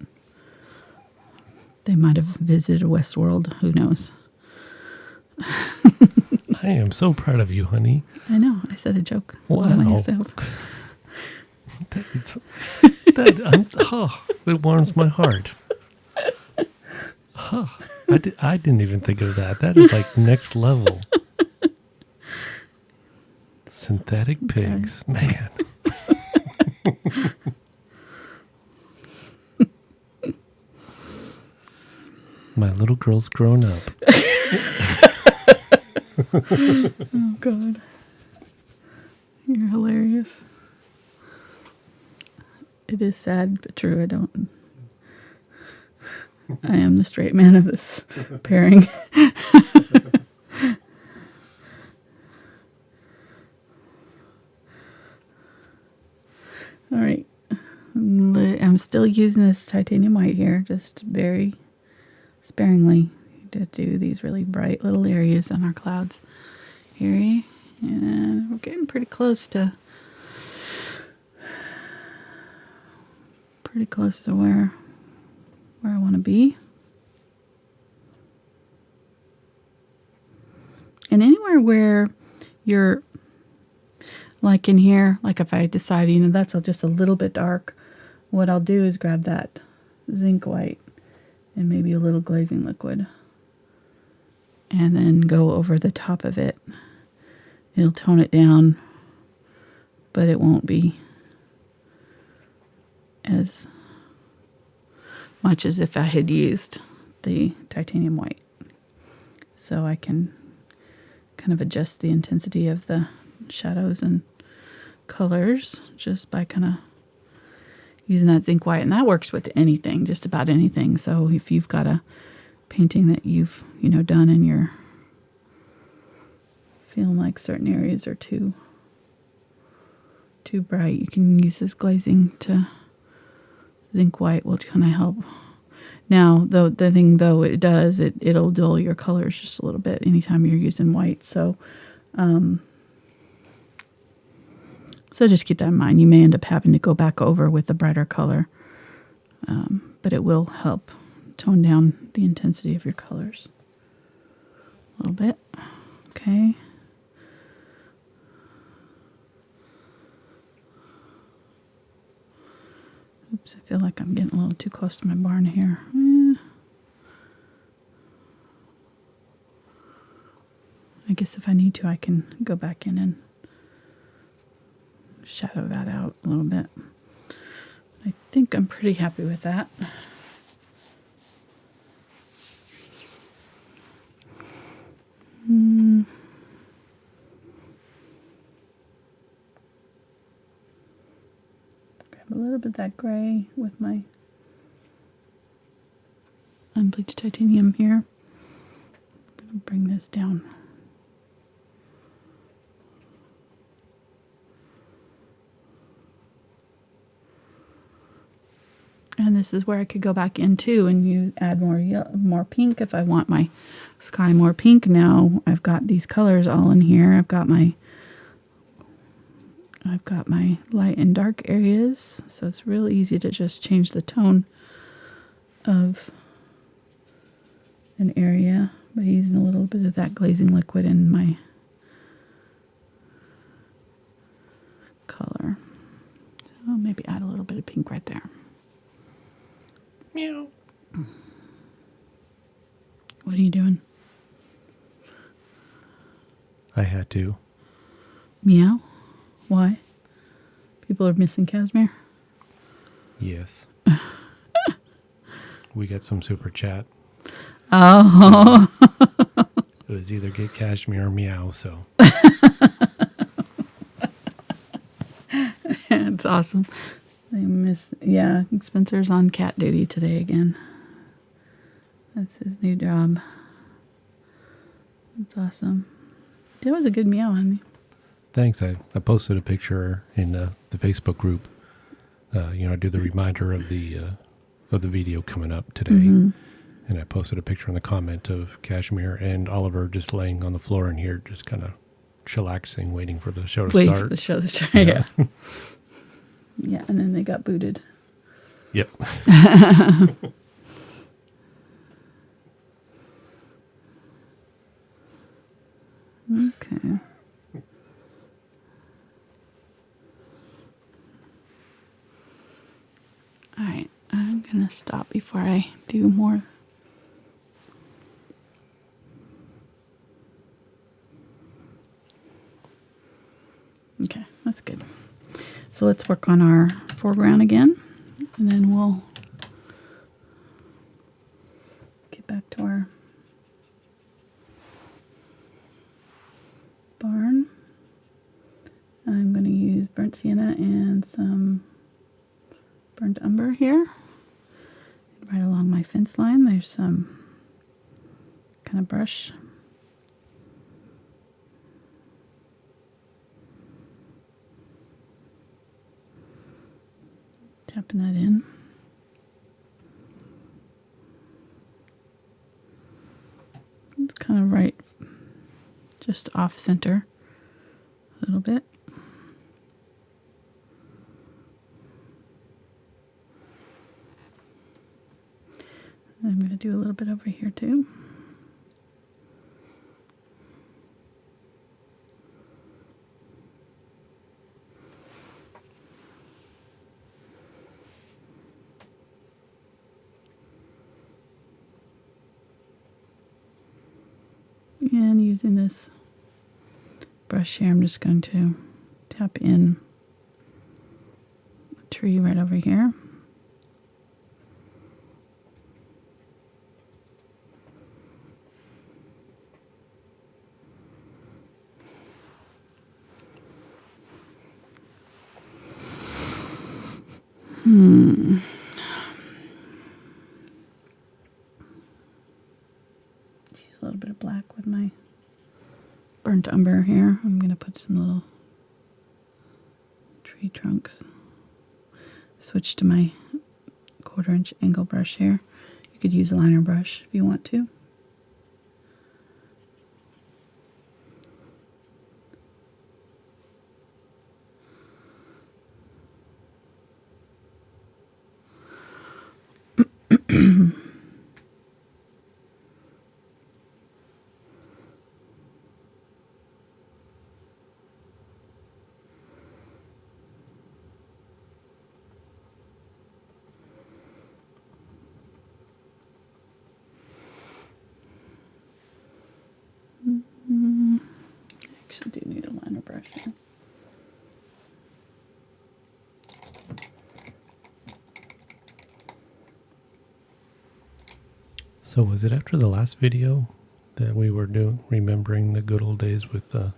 they might have visited Westworld. Who knows? I am so proud of you, honey. I know. I said a joke. Wow. About myself. It warms my heart. I didn't even think of that. That is like next level. Synthetic pigs. Man. My little girl's grown up. Oh, God. You're hilarious. It is sad, but true. I am the straight man of this pairing. All right. I'm still using this titanium white here, just very sparingly to do these really bright little areas on our clouds here. And we're getting pretty close to where I want to be. And anywhere where you're, like in here, like if I decide, that's just a little bit dark, what I'll do is grab that zinc white and maybe a little glazing liquid and then go over the top of it. It'll tone it down, but it won't be as much as if I had used the titanium white. So I can kind of adjust the intensity of the shadows and colors just by kind of using that zinc white. And that works with anything, just about anything. So if you've got a painting that you've, done and you're feeling like certain areas are too bright, you can use this glazing to zinc white will kind of help. Now, the thing though it does, it'll dull your colors just a little bit anytime you're using white. So just keep that in mind. You may end up having to go back over with the brighter color, but it will help tone down the intensity of your colors a little bit. Okay. Oops, I feel like I'm getting a little too close to my barn here. I guess if I need to, I can go back in and shadow that out a little bit. I think I'm pretty happy with that. Grab a little bit of that gray with my unbleached titanium here. I'm going to bring this down. And this is where I could go back into and add more pink if I want my sky more pink. Now I've got these colors all in here. I've got my light and dark areas, so it's real easy to just change the tone of an area by using a little bit of that glazing liquid in my color. So maybe add a little bit of pink right there. Meow. What are you doing? I had to. Meow? Why? People are missing Cashmere? Yes. We got some super chat. Oh. So it was either get Cashmere or meow, so. It's awesome. Yeah, Spencer's on cat duty today again. That's his new job. That's awesome. That was a good meow, honey. Thanks. I posted a picture in the Facebook group. I do the reminder of the video coming up today. Mm-hmm. And I posted a picture in the comment of Cashmere and Oliver just laying on the floor in here, just kind of chillaxing, waiting for the show to start. Waiting for the show to start, yeah. Yeah, and then they got booted. Yep. Okay. All right, I'm going to stop before I do more. So let's work on our foreground again, and then we'll get back to our barn. I'm going to use burnt sienna and some burnt umber here. Right along my fence line, there's some kind of brush. Tapping that in. It's kind of right, just off center a little bit. I'm going to do a little bit over here too. And using this brush here, I'm just going to tap in a tree right over here. Use a little bit of black with my burnt umber here. I'm going to put some little tree trunks. Switch to my 1/4 inch angle brush here. You could use a liner brush if you want to. Actually do need a liner brush here. So was it after the last video that we were remembering the good old days with the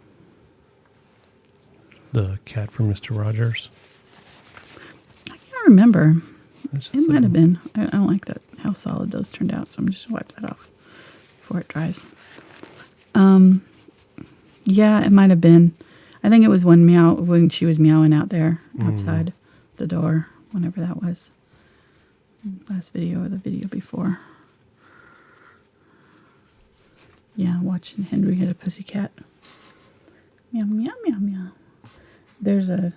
cat from Mr. Rogers? I can't remember. It Might have been. I don't like that how solid those turned out, so I'm just going to wipe that off before it dries. Yeah, it might have been. I think it was when she was meowing out there outside the door, whenever that was. Last video or the video before. Yeah, watching Henry hit a pussycat. Meow, meow, meow, meow. There's a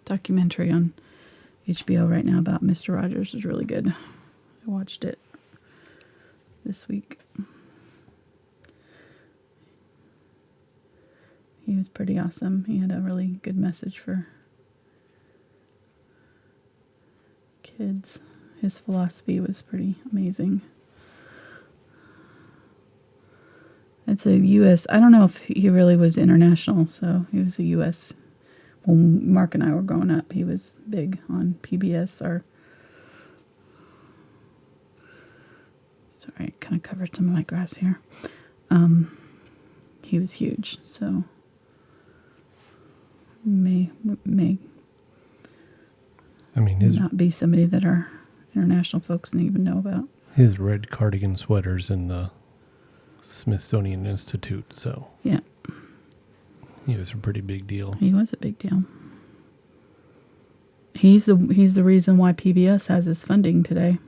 documentary on HBO right now about Mr. Rogers. It's really good. I watched it this week. He was pretty awesome. He had a really good message for kids. His philosophy was pretty amazing. It's a U.S. I don't know if he really was international, so he was a U.S. When Mark and I were growing up, he was big on PBS. Sorry, I kind of covered some of my grass here. He was huge, so may not be somebody that our international folks didn't even know about. His red cardigan sweaters in the Smithsonian Institute, so yeah, he was a pretty big deal. He was a big deal. He's the reason why PBS has its funding today.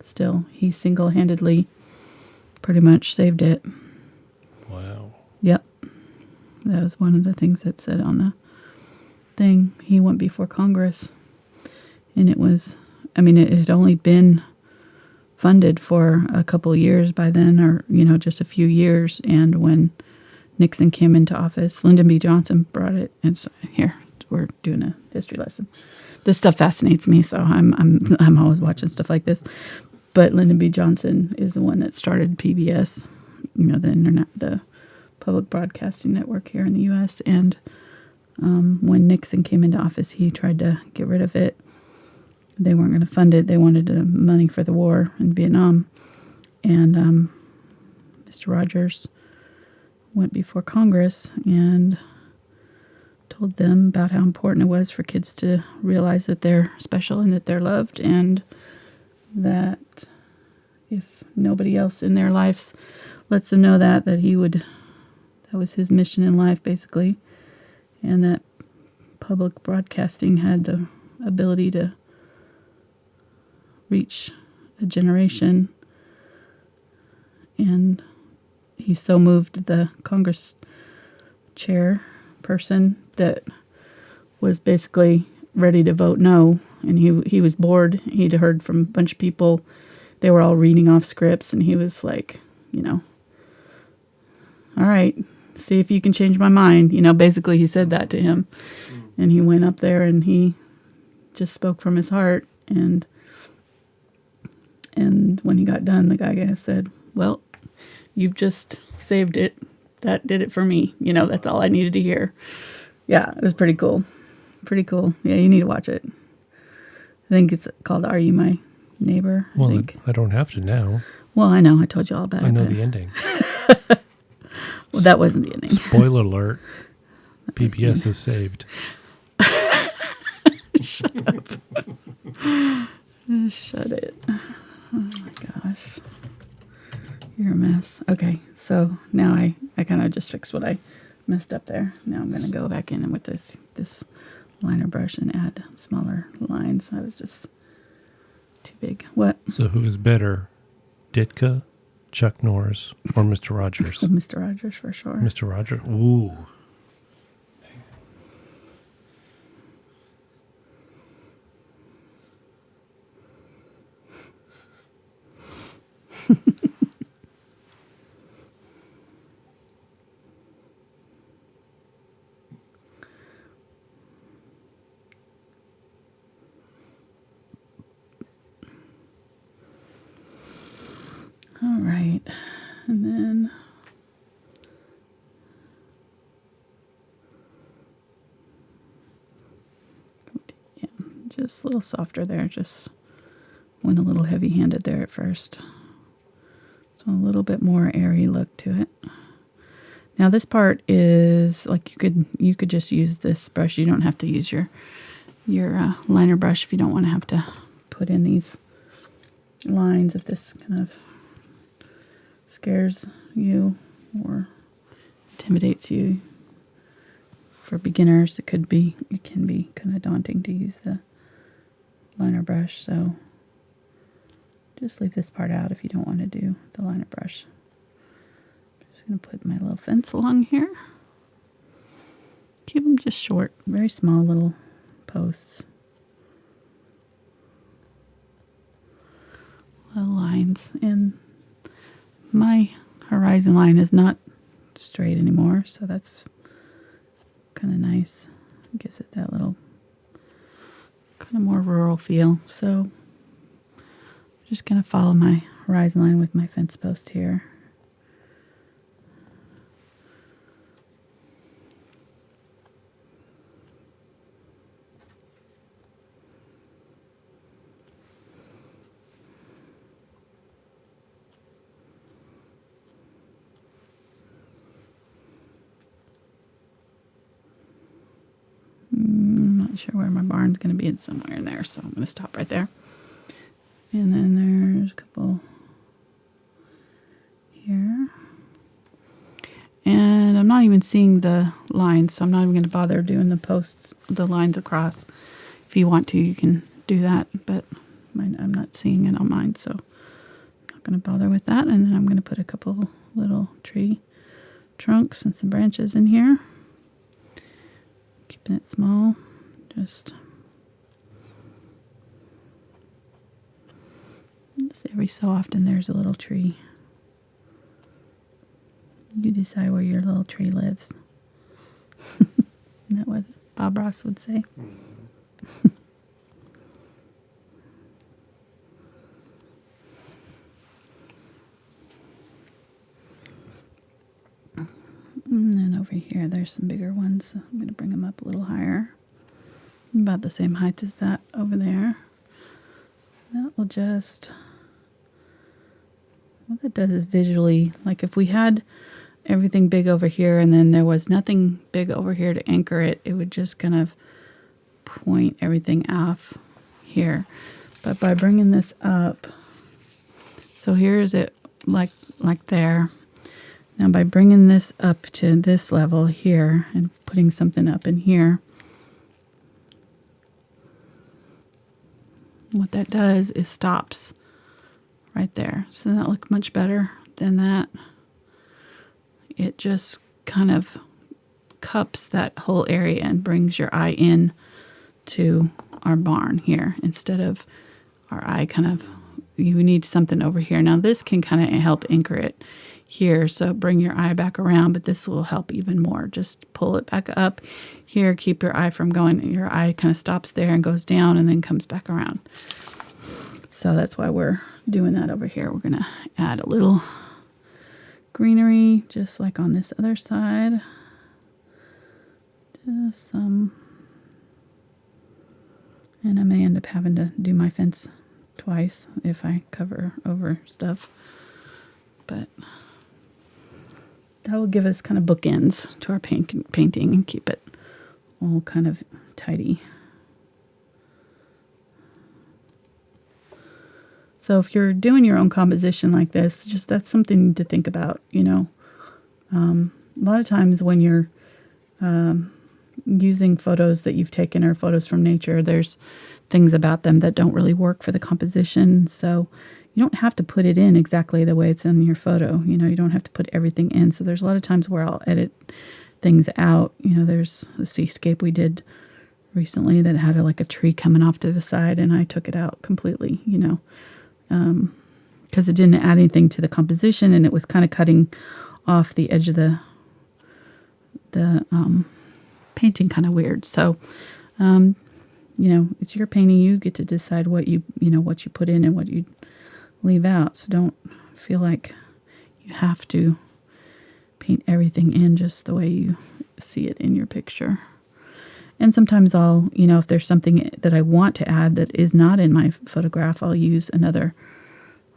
Still, he single-handedly pretty much saved it. Wow. Yep. That was one of the things that said on the thing. He went before Congress, and it had only been funded for a couple of years by then, or, just a few years. And when Nixon came into office, Lyndon B. Johnson brought it. And so here, we're doing a history lesson. This stuff fascinates me, so I'm always watching stuff like this. But Lyndon B. Johnson is the one that started PBS, the public broadcasting network here in the U.S. And when Nixon came into office, he tried to get rid of it. They weren't going to fund it. They wanted money for the war in Vietnam. And Mr. Rogers went before Congress and told them about how important it was for kids to realize that they're special and that they're loved, and that if nobody else in their lives lets them know that was his mission in life, basically, and that public broadcasting had the ability to reach a generation. And he so moved the Congress chairperson that was basically ready to vote no. And he was bored. He'd heard from a bunch of people. They were all reading off scripts, and he was like, all right, see if you can change my mind. Basically he said that to him. And he went up there and he just spoke from his heart. And when he got done, the guy said, well, you've just saved it. That did it for me. That's all I needed to hear. Yeah, it was pretty cool. Pretty cool. Yeah, you need to watch it. I think it's called Are You My Neighbor? Well, I don't have to now. Well, I know. I told you all about it. I know the ending. Well, that wasn't the ending. Spoiler alert. PBS is saved. Shut up. Shut it. Oh my gosh. You're a mess. Okay, so now I kind of just fixed what I messed up there. Now I'm going to go back in with this liner brush and add smaller lines. I was just too big. What? So who is better, Ditka, Chuck Norris, or Mr. Rogers? Mr. Rogers for sure. Mr. Rogers. Ooh. All right, and then yeah, just a little softer there. Just went a little heavy-handed there at first. So a little bit more airy look to it. Now this part is like you could just use this brush. You don't have to use your liner brush if you don't want to have to put in these lines. If this kind of scares you or intimidates you, for beginners it can be kind of daunting to use the liner brush, so just leave this part out if you don't want to do the liner brush. Just going to put my little fence along here. Keep them just short, very small little posts, little lines. And my horizon line is not straight anymore, so that's kind of nice. It gives it that little kind of more rural feel. So I'm just going to follow my horizon line with my fence post here. Not sure where my barn's going to be. It's somewhere in there, so I'm going to stop right there. And then there's a couple here. And I'm not even seeing the lines, so I'm not even going to bother doing the posts, the lines across. If you want to, you can do that, but I'm not seeing it on mine, so I'm not going to bother with that. And then I'm going to put a couple little tree trunks and some branches in here. Keeping it small, just every so often there's a little tree. You decide where your little tree lives. Isn't that what Bob Ross would say? And then over here, there's some bigger ones. I'm going to bring them up a little higher. About the same height as that over there. That will just, what that does is visually, like if we had everything big over here and then there was nothing big over here to anchor it, it would just kind of point everything off here. But by bringing this up, so here's it like there. Now by bringing this up to this level here and putting something up in here, what that does is stops right there. So that looks much better than that. It just kind of cups that whole area and brings your eye in to our barn here instead of our eye kind of, you need something over here. Now this can kind of help anchor it here, so bring your eye back around, but this will help even more. Just pull it back up here, keep your eye from going, your eye kind of stops there and goes down and then comes back around. So that's why we're doing that over here. We're gonna add a little greenery, just like on this other side. Just some, and I may end up having to do my fence twice if I cover over stuff, but that will give us kind of bookends to our painting and keep it all kind of tidy. So if you're doing your own composition like this, just that's something to think about, you know. A lot of times when you're using photos that you've taken or photos from nature, there's things about them that don't really work for the composition. So you don't have to put it in exactly the way it's in your photo. You know, you don't have to put everything in. So there's a lot of times where I'll edit things out. You know, there's a seascape we did recently that had like a tree coming off to the side, and I took it out completely, you know, because it didn't add anything to the composition, and it was kind of cutting off the edge of the painting kind of weird. So, you know, it's your painting. You get to decide what you put in and what you leave out. So don't feel like you have to paint everything in just the way you see it in your picture. And sometimes I'll, you know, if there's something that I want to add that is not in my photograph, I'll use another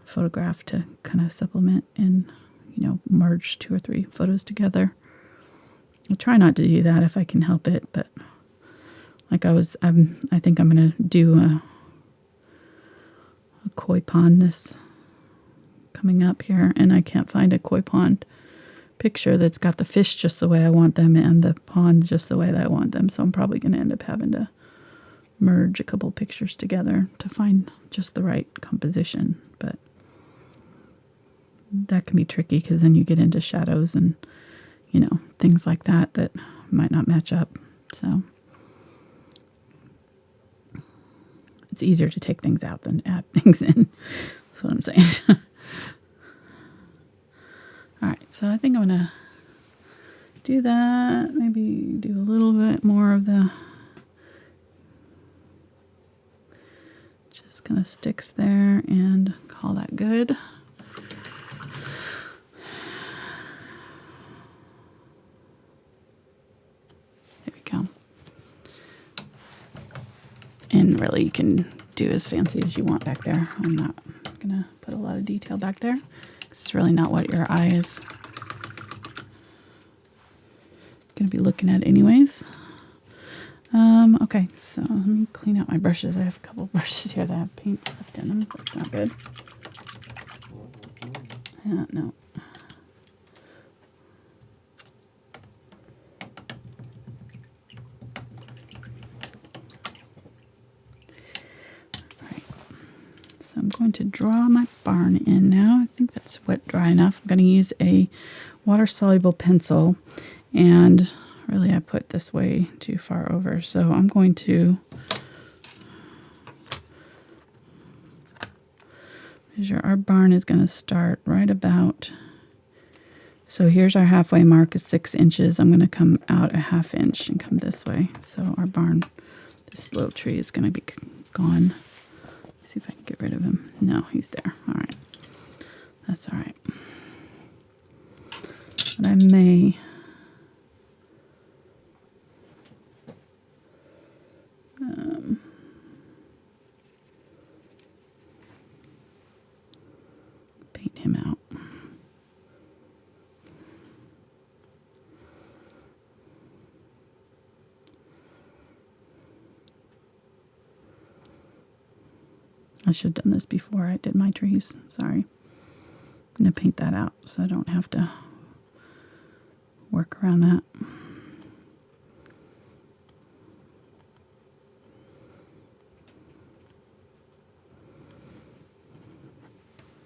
photograph to kind of supplement and, you know, merge 2 or 3 photos together. I'll try not to do that if I can help it, but like I think I'm going to do a koi pond this coming up here, and I can't find a koi pond picture that's got the fish just the way I want them and the pond just the way that I want them. So I'm probably going to end up having to merge a couple pictures together to find just the right composition. But that can be tricky because then you get into shadows and, you know, things like that that might not match up. So it's easier to take things out than add things in. That's what I'm saying. All right, so I think I'm going to do that. Maybe do a little bit more of the, just kind of sticks there and call that good. There we go. And really you can do as fancy as you want back there. I'm not going to put a lot of detail back there. It's really not what your eye is going to be looking at anyways. Okay, so let me clean out my brushes. I have a couple brushes here that have paint left in them. That's not good. No. I'm going to draw my barn in now. I think that's wet dry enough. I'm going to use a water-soluble pencil, and really I put this way too far over. So I'm going to measure. Our barn is going to start right about, so here's our halfway mark is 6 inches. I'm going to come out a 1/2 inch and come this way. So our barn, this little tree is going to be gone. See if I can get rid of him. No, he's there. All right. That's all right. But I may I should have done this before I did my trees. Sorry. I'm going to paint that out so I don't have to work around that.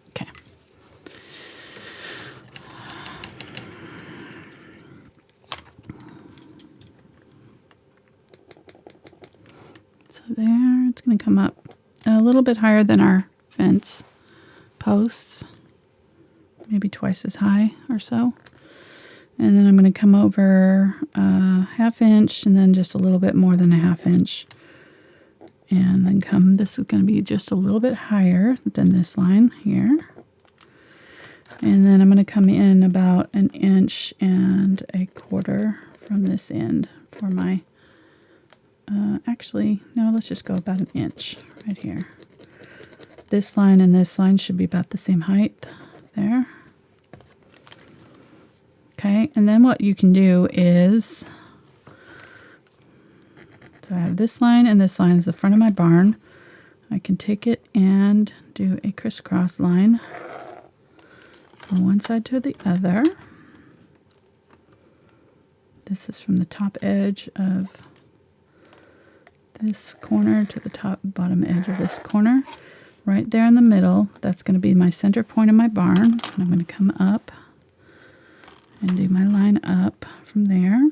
Okay. So there, it's going to come up a little bit higher than our fence posts. Maybe twice as high or so. And then I'm going to come over a ½ inch and then just a little bit more than a ½ inch. And then this is going to be just a little bit higher than this line here. And then I'm going to come in about 1.25 inches from this end for my, actually, no, let's just go about 1 inch right here. This line and this line should be about the same height there. Okay, and then what you can do is, so I have this line and this line is the front of my barn. I can take it and do a crisscross line from one side to the other. This is from the top edge of this corner to the bottom edge of this corner. Right there in the middle, that's going to be my center point of my barn. And I'm going to come up and do my line up from there.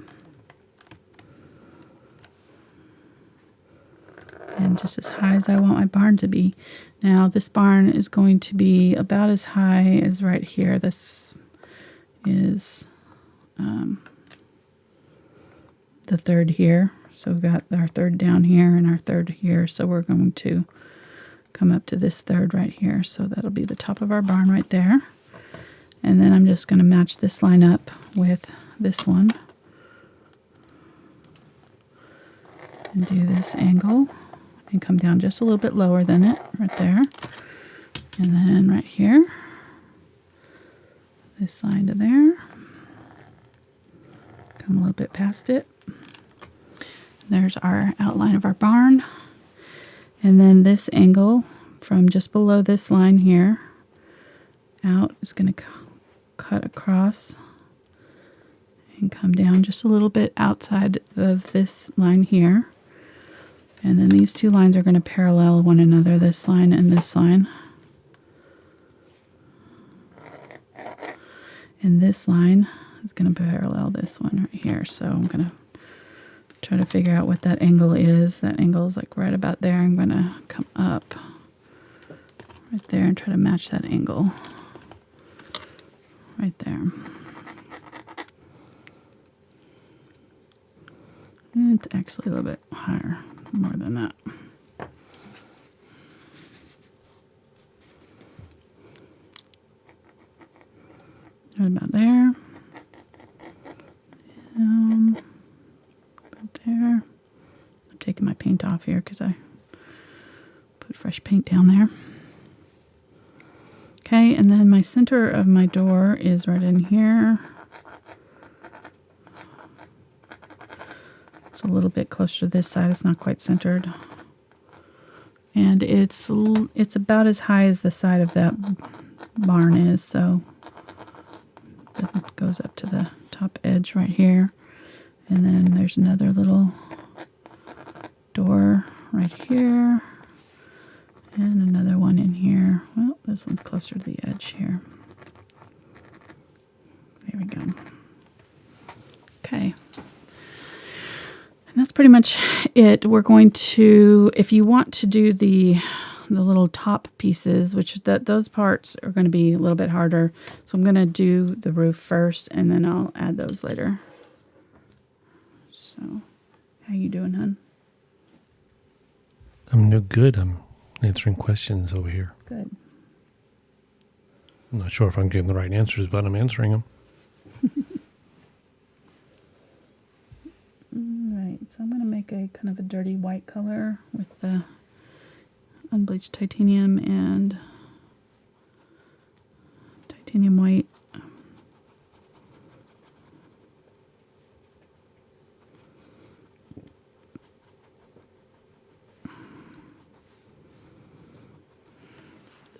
And just as high as I want my barn to be. Now this barn is going to be about as high as right here. This is the third here. So we've got our third down here and our third here. So we're going to come up to this third right here. So that'll be the top of our barn right there. And then I'm just going to match this line up with this one. And do this angle. And come down just a little bit lower than it right there. And then right here. This line to there. Come a little bit past it. There's our outline of our barn. And then this angle from just below this line here out is going to cut across and come down just a little bit outside of this line here. And then these two lines are going to parallel one another, this line and this line. And this line is going to parallel this one right here. So I'm going to try to figure out what that angle is. That angle is like right about there. I'm going to come up right there and try to match that angle right there. It's actually a little bit higher, more than that. Right about there. About there. I'm taking my paint off here because I put fresh paint down there. Okay, and then my center of my door is right in here. It's a little bit closer to this side. It's not quite centered. And it's about as high as the side of that barn is, so that goes up to the top edge right here. And then there's another little door right here. And another one in here. Well, this one's closer to the edge here. There we go. Okay. And that's pretty much it. We're going to, if you want to do the little top pieces, which those parts are going to be a little bit harder. So I'm going to do the roof first, and then I'll add those later. So, how you doing, hon? I'm no good. I'm answering questions over here. Good. I'm not sure if I'm getting the right answers, but I'm answering them. Right, so I'm going to make a kind of a dirty white color with the Unbleached Titanium and Titanium White.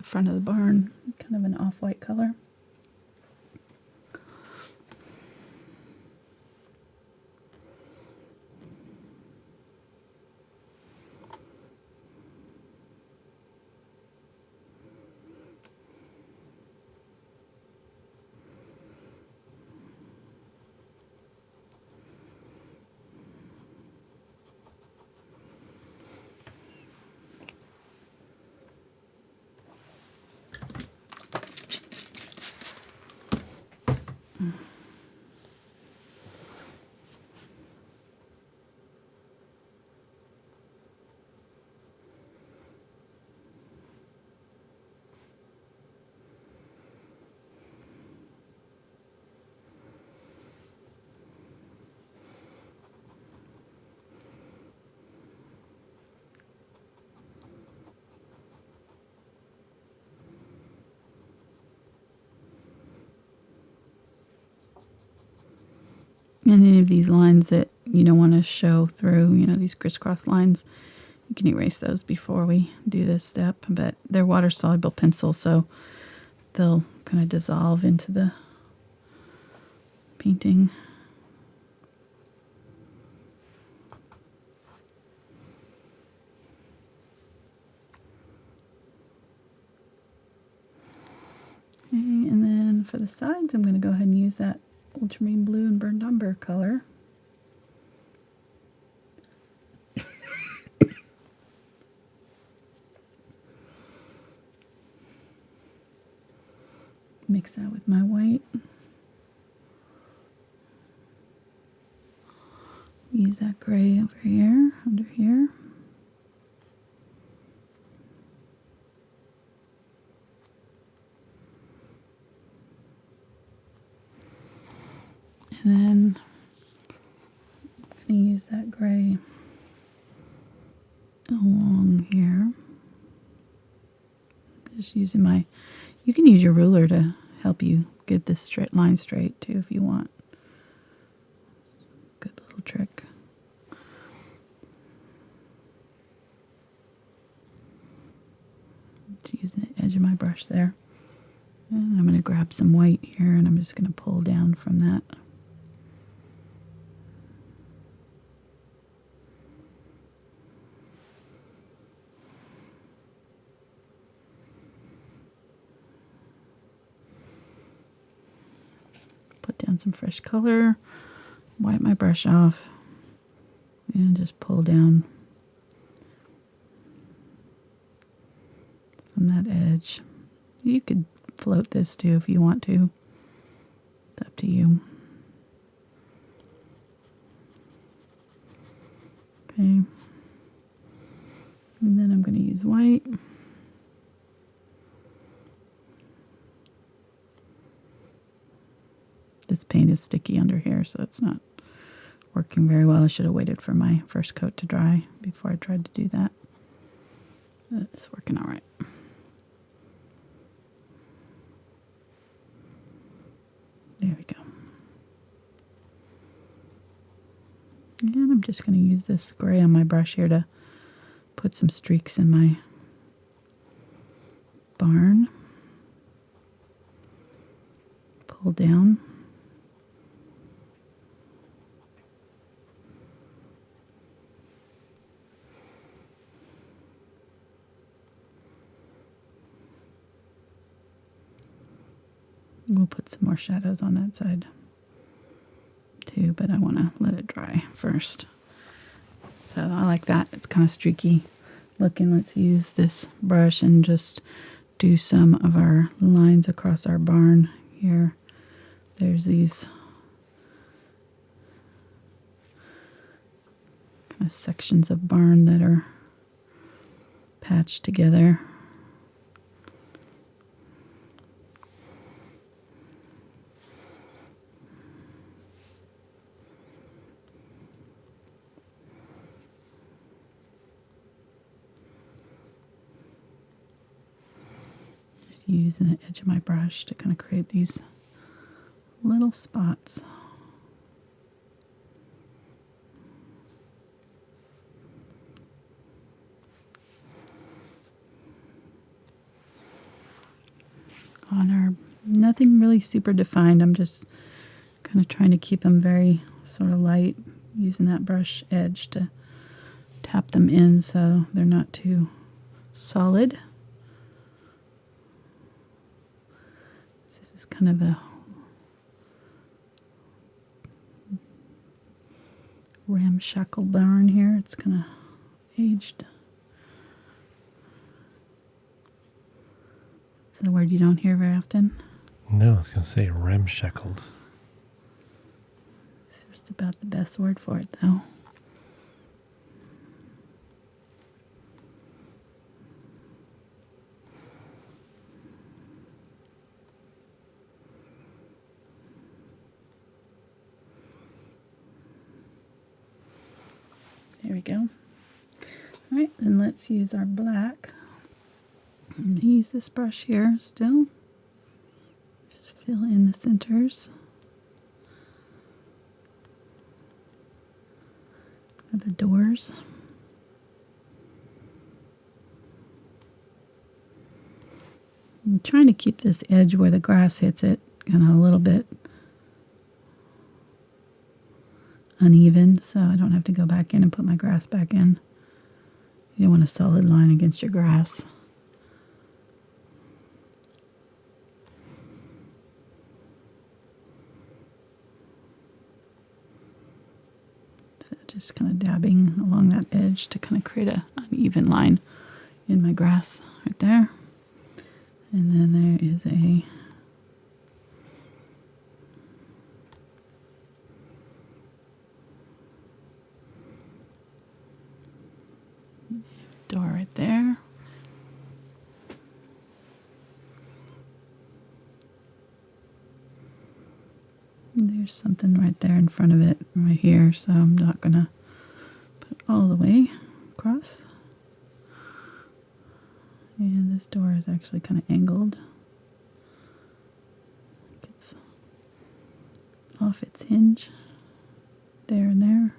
front of the barn, kind of an off-white color. And any of these lines that you don't want to show through, these crisscross lines, you can erase those before we do this step. But they're water-soluble pencils, so they'll kind of dissolve into the painting. Okay, and then for the sides, I'm going to go ahead and use that Ultramarine Blue and Burnt Umber color. Mix that with my white. Use that gray over here, under here. And then I'm going to use that gray along here. Just using you can use your ruler to help you get this straight line straight too if you want. Good little trick. Just using the edge of my brush there. And I'm going to grab some white here and I'm just going to pull down from that. Put down some fresh color, wipe my brush off, and just pull down from that edge. You could float this too if you want to. It's up to you. Okay. And then I'm going to use white. This paint is sticky under here, so it's not working very well. I should have waited for my first coat to dry before I tried to do that. But it's working all right. There we go. And I'm just going to use this gray on my brush here to put some streaks in my barn. Pull down. We'll put some more shadows on that side too, but I want to let it dry first. So I like that. It's kind of streaky looking. Let's use this brush and just do some of our lines across our barn here. There's these kind of sections of barn that are patched together. Using the edge of my brush to kind of create these little spots. on our, nothing really super defined. I'm just kind of trying to keep them very sort of light, using that brush edge to tap them in so they're not too solid. This is kind of a ramshackle barn here. It's kind of aged. Is that a word you don't hear very often? No, I was going to say ramshackled. It's just about the best word for it, though. There we go. All right, then let's use our black. I'm going to use this brush here still. Just fill in the centers of the doors. I'm trying to keep this edge where the grass hits it kind of a little bit uneven, so I don't have to go back in and put my grass back in. You don't want a solid line against your grass. So just kind of dabbing along that edge to kind of create an uneven line in my grass right there. And then there is a door right there. And there's something right there in front of it, right here, so I'm not going to put it all the way across. And this door is actually kind of angled. It's off its hinge there and there.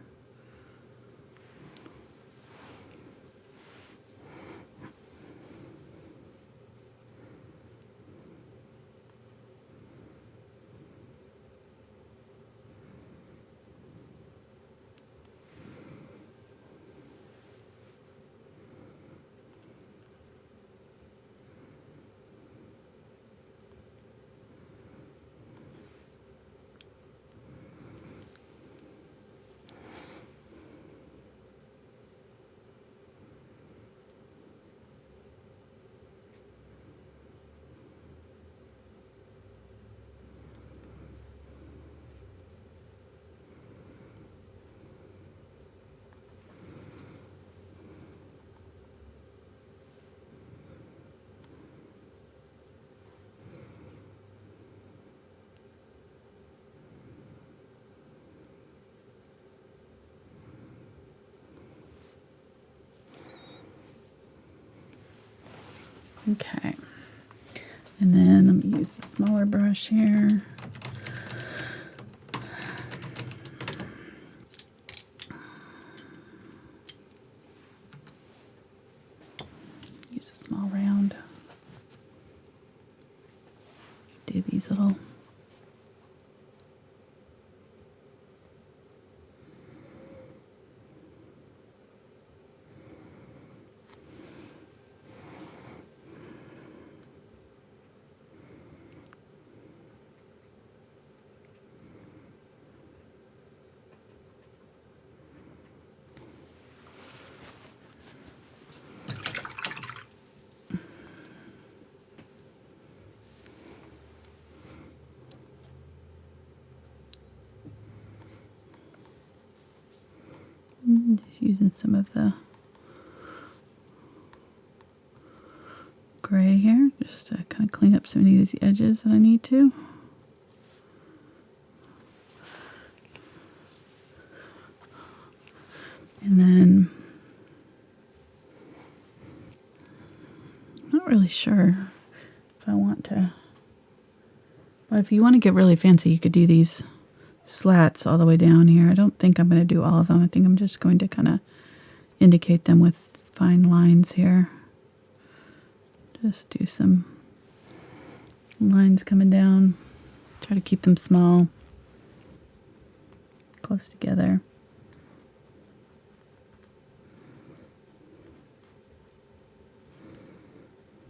Okay, and then I'm going to use the smaller brush here. Use a small round. Do these little just using some of the gray here, just to kind of clean up some of these edges that I need to. And then, I'm not really sure if I want to, but if you want to get really fancy, you could do these slats all the way down here. I don't think I'm going to do all of them. I think I'm just going to kind of indicate them with fine lines here. Just do some lines coming down. Try to keep them small, close together.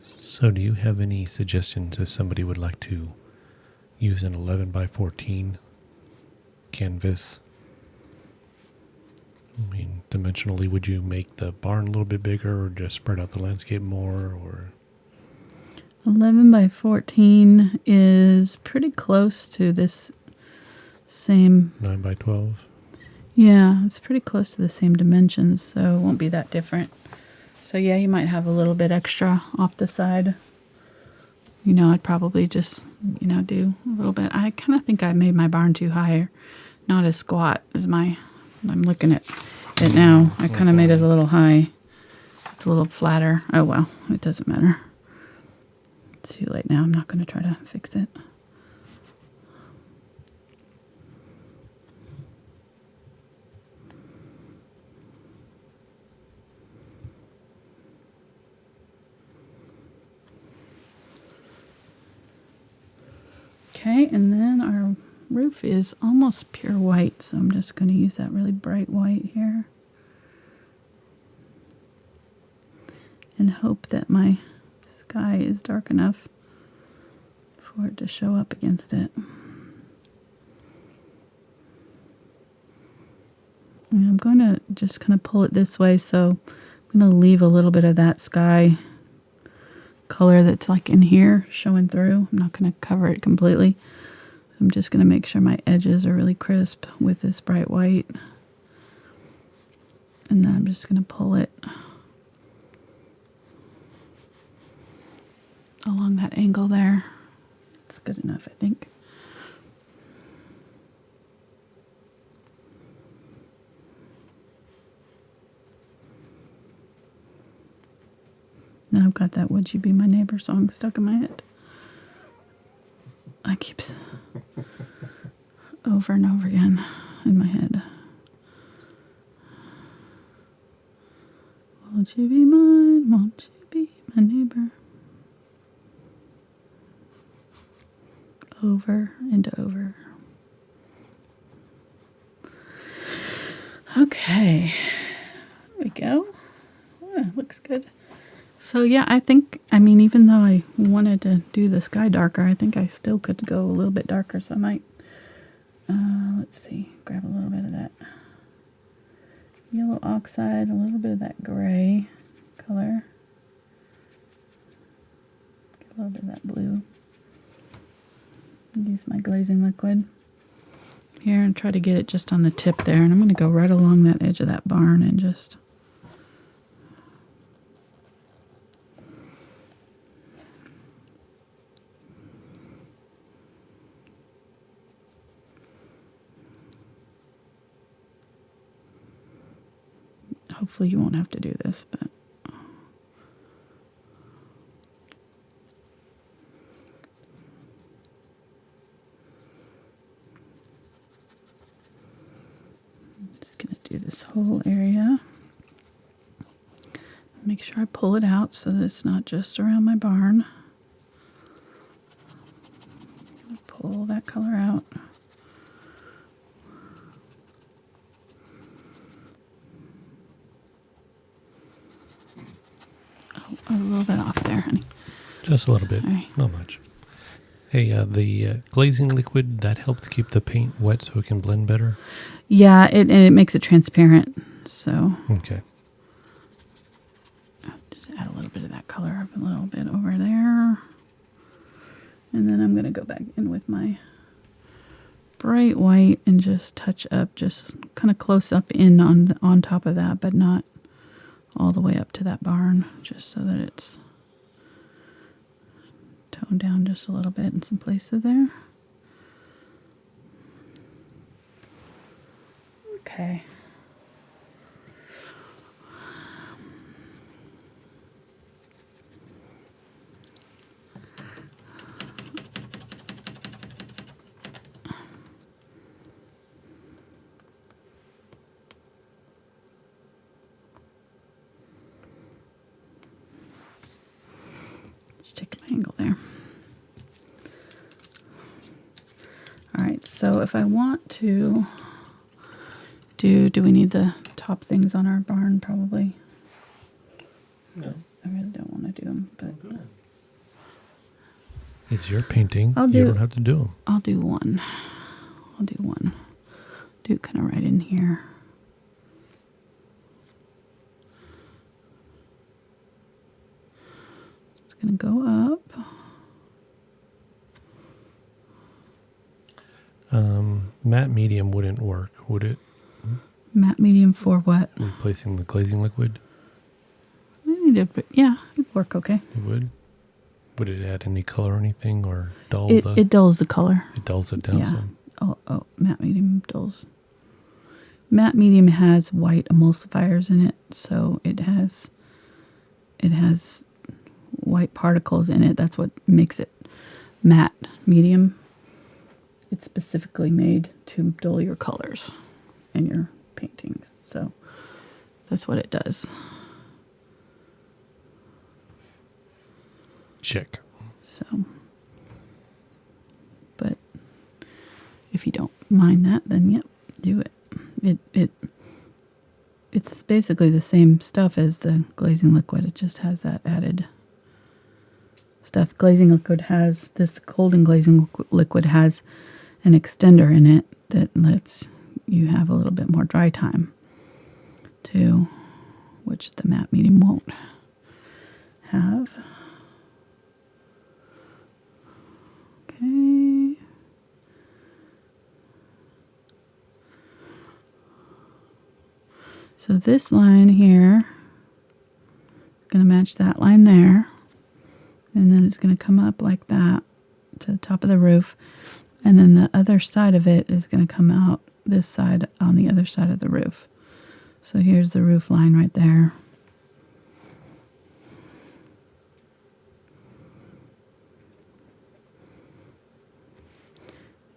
So do you have any suggestions if somebody would like to use an 11 by 14 canvas? I mean, dimensionally, would you make the barn a little bit bigger or just spread out the landscape more? Or 11 by 14 is pretty close to this same. 9 by 12? Yeah, it's pretty close to the same dimensions, so it won't be that different. So yeah, you might have a little bit extra off the side. You know, I'd probably just, you know, do a little bit. I kind of think I made my barn too high, not as squat as I'm looking at it now. I kind of made it a little high. It's a little flatter. Oh well, it doesn't matter. It's too late now. I'm not going to try to fix it. Okay, and then our roof is almost pure white, so I'm just going to use that really bright white here. And hope that my sky is dark enough for it to show up against it. And I'm going to just kind of pull it this way, so I'm going to leave a little bit of that sky color that's like in here showing through. I'm not going to cover it completely. So I'm just going to make sure my edges are really crisp with this bright white. And then I'm just going to pull it along that angle there. It's good enough, I think. Now I've got that Would You Be My Neighbor song stuck in my head. I keep over and over again in my head. Won't you be mine? Won't you be my neighbor? Over and over. Okay. There we go. Oh, looks good. So yeah, I mean, even though I wanted to do the sky darker, I think I still could go a little bit darker, so I might, let's see, grab a little bit of that yellow oxide, a little bit of that gray color, get a little bit of that blue, use my glazing liquid here and try to get it just on the tip there, and I'm going to go right along that edge of that barn and just hopefully you won't have to do this, but I'm just going to do this whole area. Make sure I pull it out so that it's not just around my barn. I'm going to pull that color out. A little bit off there, honey. Just a little bit, Right. not much. Hey, the glazing liquid, that helps keep the paint wet so it can blend better? Yeah, it makes it transparent, so Okay. I'll just add a little bit of that color up a little bit over there. And then I'm going to go back in with my bright white and just touch up, just kind of close up in on top of that, but not all the way up to that barn, just so that it's toned down just a little bit in some places there. Okay. Check my angle there. So if I want to do we need the top things on our barn? Probably. No. I really don't want to do them, but It's your painting. I'll You don't have to do them. I'll do one. I'll do one. Do it kind of right in here. It's going to go up. Matte medium wouldn't work, would it? Matte medium for what? Replacing the glazing liquid? Yeah, it'd work okay. It would? Would it add any color or anything, or dull It dulls the color. It dulls it down Yeah. some? Oh, matte medium dulls. Matte medium has white emulsifiers in it, so it has white particles in it. That's what makes it matte medium. It's specifically made to dull your colors in your paintings. So that's what it does. Check. So, but if you don't mind that, then yep, do it. It's basically the same stuff as the glazing liquid. It just has that added stuff. Glazing liquid has this golden glazing liquid has an extender in it that lets you have a little bit more dry time too, which the matte medium won't have. Okay. So this line here is going to match that line there. And then it's going to come up like that to the top of the roof. And then the other side of it is going to come out this side on the other side of the roof. So here's the roof line right there.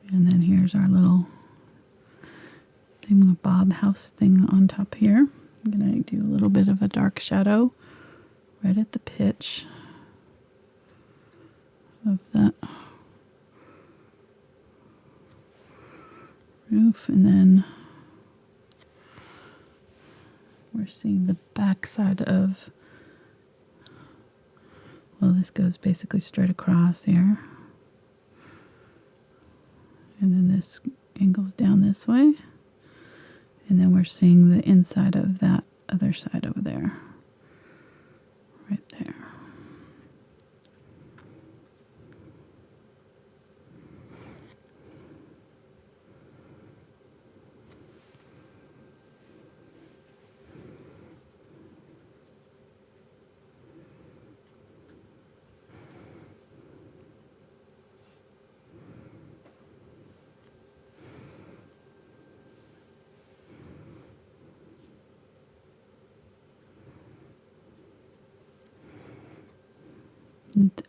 And then here's our little thingamabob house thing on top here. I'm going to do a little bit of a dark shadow right at the pitch of that roof. And then we're seeing the back side of, well, this goes basically straight across here. And then this angles down this way. And then we're seeing the inside of that other side over there. Right there.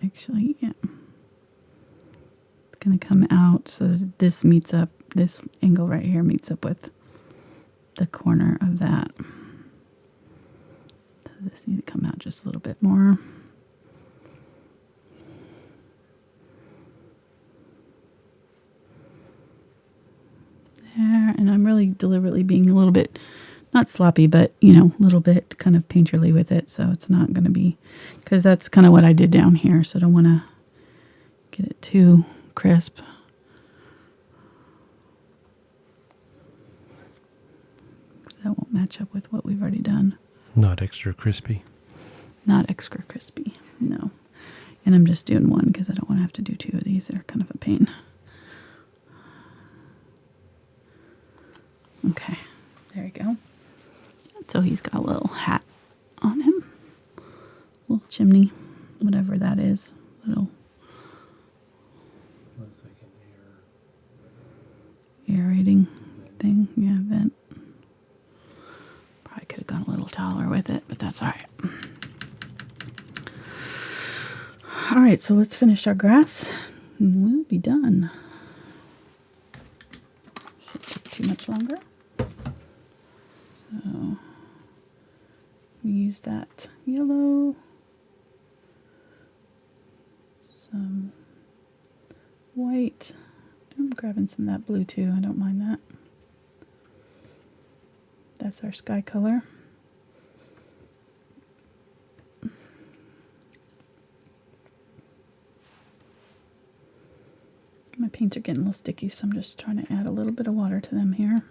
Actually, yeah. It's going to come out so that this meets up, this angle right here meets up with the corner of that. So this needs to come out just a little bit more. There, and I'm really deliberately being a little bit, not sloppy, but, you know, a little bit kind of painterly with it. So it's not going to be, because that's kind of what I did down here. So I don't want to get it too crisp. That won't match up with what we've already done. Not extra crispy. Not extra crispy, no. And I'm just doing one because I don't want to have to do two of these. They're kind of a pain. Okay, there you go. So he's got a little hat on him. Little chimney, whatever that is. Little aerating thing. Yeah, vent. Probably could have gone a little taller with it, but that's all right. All right, so let's finish our grass and we'll be done. Shouldn't take too much longer. So we use that yellow, some white, and grabbing some of that blue too. I don't mind that. That's our sky color. My paints are getting a little sticky, so I'm just trying to add a little bit of water to them here.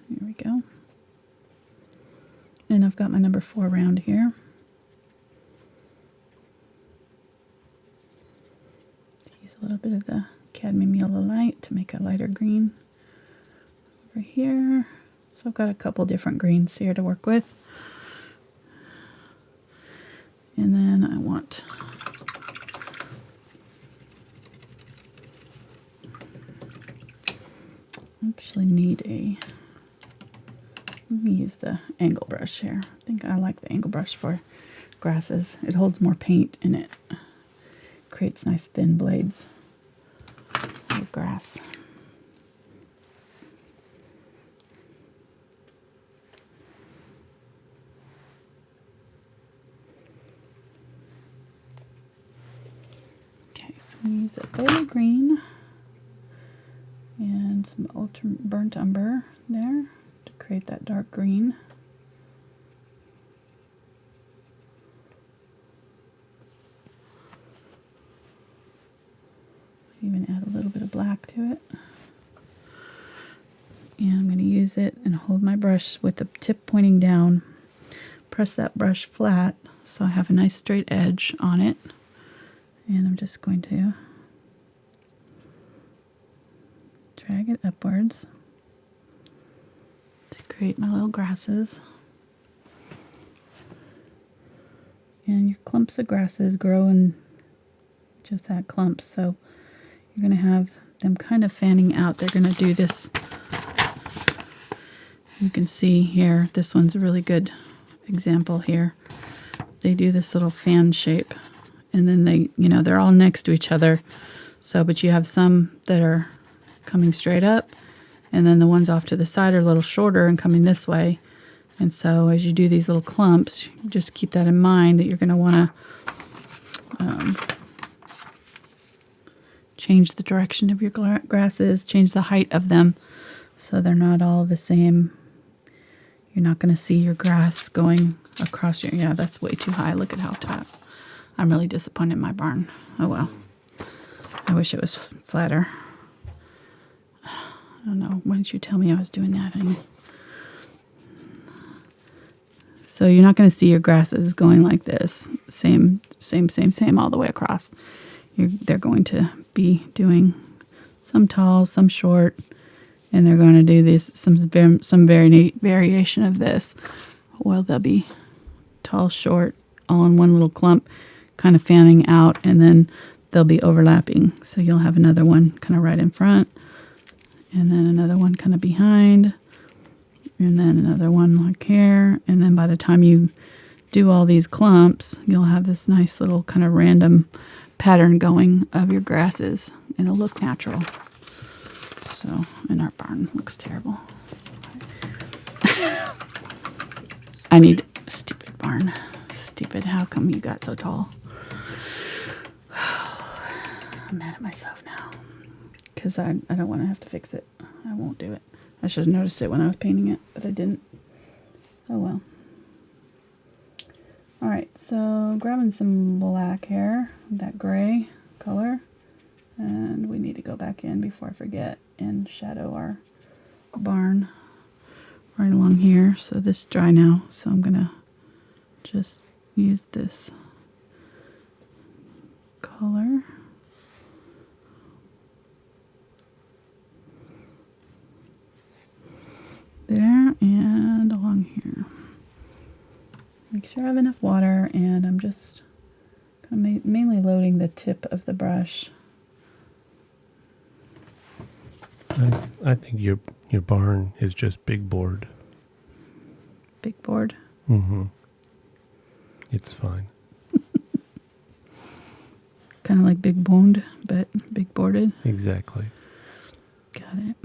Here we go. And I've got my number 4 round here. Use a little bit of the cadmium yellow light to make a lighter green over here. So I've got a couple different greens here to work with. And then I want actually need a, let me use the angle brush here. I think I like the angle brush for grasses. It holds more paint and it creates nice thin blades of grass. Okay, so I'm going to use a Phthalo green and some burnt umber there to create that dark green. Even add a little bit of black to it. And I'm going to use it and hold my brush with the tip pointing down. Press that brush flat so I have a nice straight edge on it. And I'm just going to drag it upwards to create my little grasses. And your clumps of grasses grow in just that clumps, so you're going to have them kind of fanning out. They're going to do this. You can see here, this one's a really good example here. They do this little fan shape, and then they, you know, they're all next to each other. So, but you have some that are coming straight up, and then the ones off to the side are a little shorter and coming this way. And so as you do these little clumps, just keep that in mind that you're going to want to change the direction of your grasses, change the height of them so they're not all the same. You're not going to see your grass going across your, yeah, that's way too high. Look at how top. I'm really disappointed in my barn. Oh well. I wish it was flatter. I don't know. Why didn't you tell me I was doing that, honey? So you're not going to see your grasses going like this. Same all the way across. They're going to be doing some tall, some short, and they're going to do this some variation of this. Well, they'll be tall, short, all in one little clump, kind of fanning out, and then they'll be overlapping. So you'll have another one kind of right in front, and then another one kind of behind, and then another one like here. And then by the time you do all these clumps, you'll have this nice little kind of random pattern going of your grasses, and it'll look natural. So, and our barn looks terrible. I need a stupid barn. Stupid, how come you got so tall? I'm mad at myself now because I don't want to have to fix it. I won't do it. I should have noticed it when I was painting it, but I didn't. Oh well. Alright, so grabbing some black here, that gray color, and we need to go back in before I forget and shadow our barn right along here. So this is dry now, so I'm going to just use this color. There and along here. Make sure I have enough water, and I'm just kind of mainly loading the tip of the brush. I think your barn is just big board. Big board? Mm-hmm. It's fine. Kind of like big boned, but big boarded. Exactly. Got it.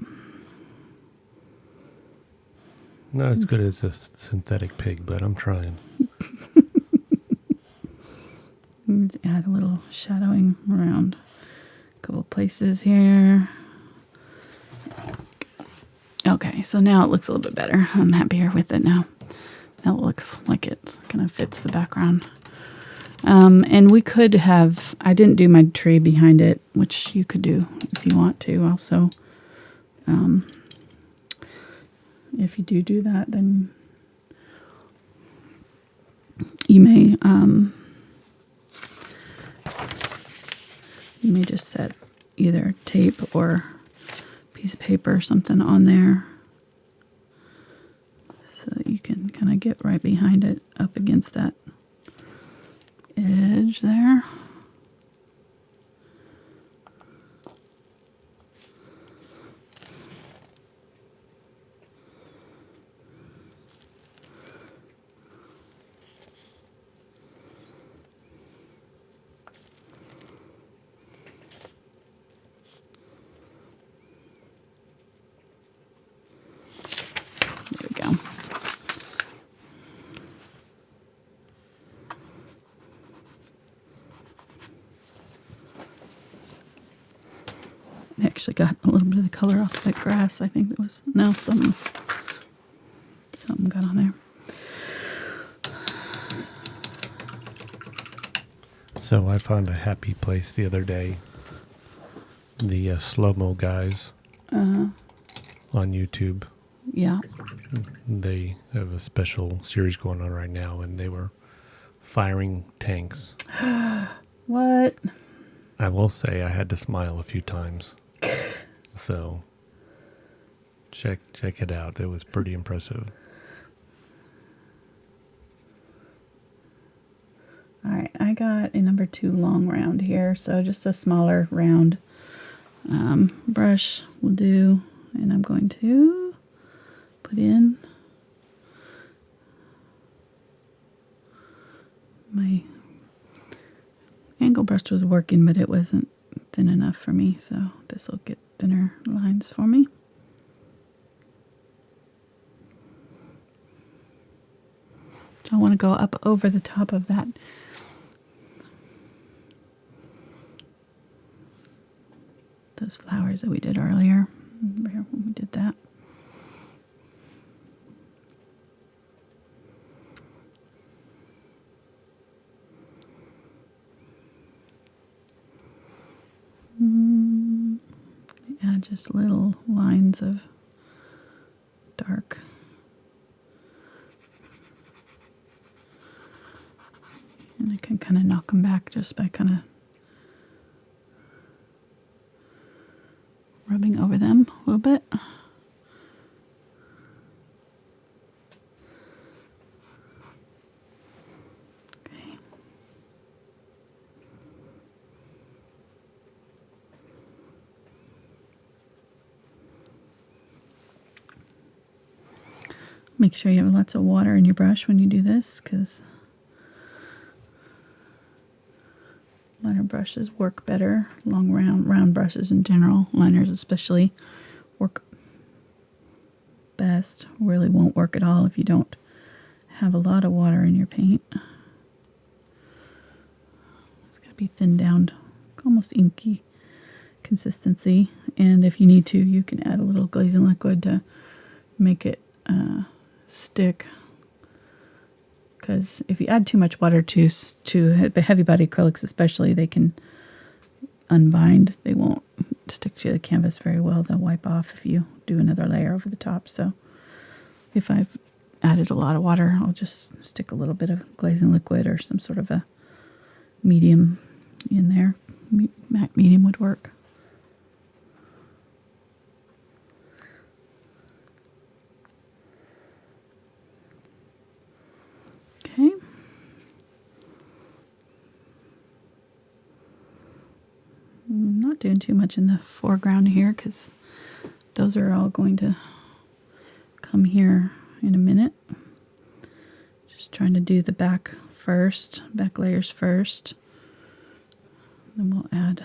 Not as good as a synthetic pig, but I'm trying. Let's add a little shadowing around. couple places here. Okay, so now it looks a little bit better. I'm happier with it now. Now it looks like it kind of fits the background. And we could have, I didn't do my tree behind it, which you could do if you want to also. If you do that, then you may just set either tape or piece of paper or something on there so that you can kind of get right behind it up against that edge there. There we go. I actually got a little bit of the color off that grass. I think it was, no, something got on there. So I found a happy place the other day. The slow-mo guys on YouTube. Yeah. They have a special series going on right now, and they were firing tanks. What? I will say I had to smile a few times. So check it out. It was pretty impressive. All right, I got a number 2 long round here, so just a smaller round brush will do, and I'm going to put in my angle brush was working, but it wasn't thin enough for me, so this will get thinner lines for me. So I want to go up over the top of that. Those flowers that we did earlier. Remember when we did that? Add just little lines of dark. And I can kind of knock them back just by kind of rubbing over them a little bit. Okay. Make sure you have lots of water in your brush when you do this, because liner brushes work better. Long round brushes in general, liners especially, work best. Really won't work at all if you don't have a lot of water in your paint. It's got to be thinned down, almost inky consistency. And if you need to, you can add a little glazing liquid to make it stick. Because if you add too much water to heavy body acrylics especially, they can unbind. They won't stick to the canvas very well. They'll wipe off if you do another layer over the top. So if I've added a lot of water, I'll just stick a little bit of glazing liquid or some sort of a medium in there. Matte medium would work. Okay. I'm not doing too much in the foreground here because those are all going to come here in a minute. Just trying to do the back first, back layers first. Then we'll add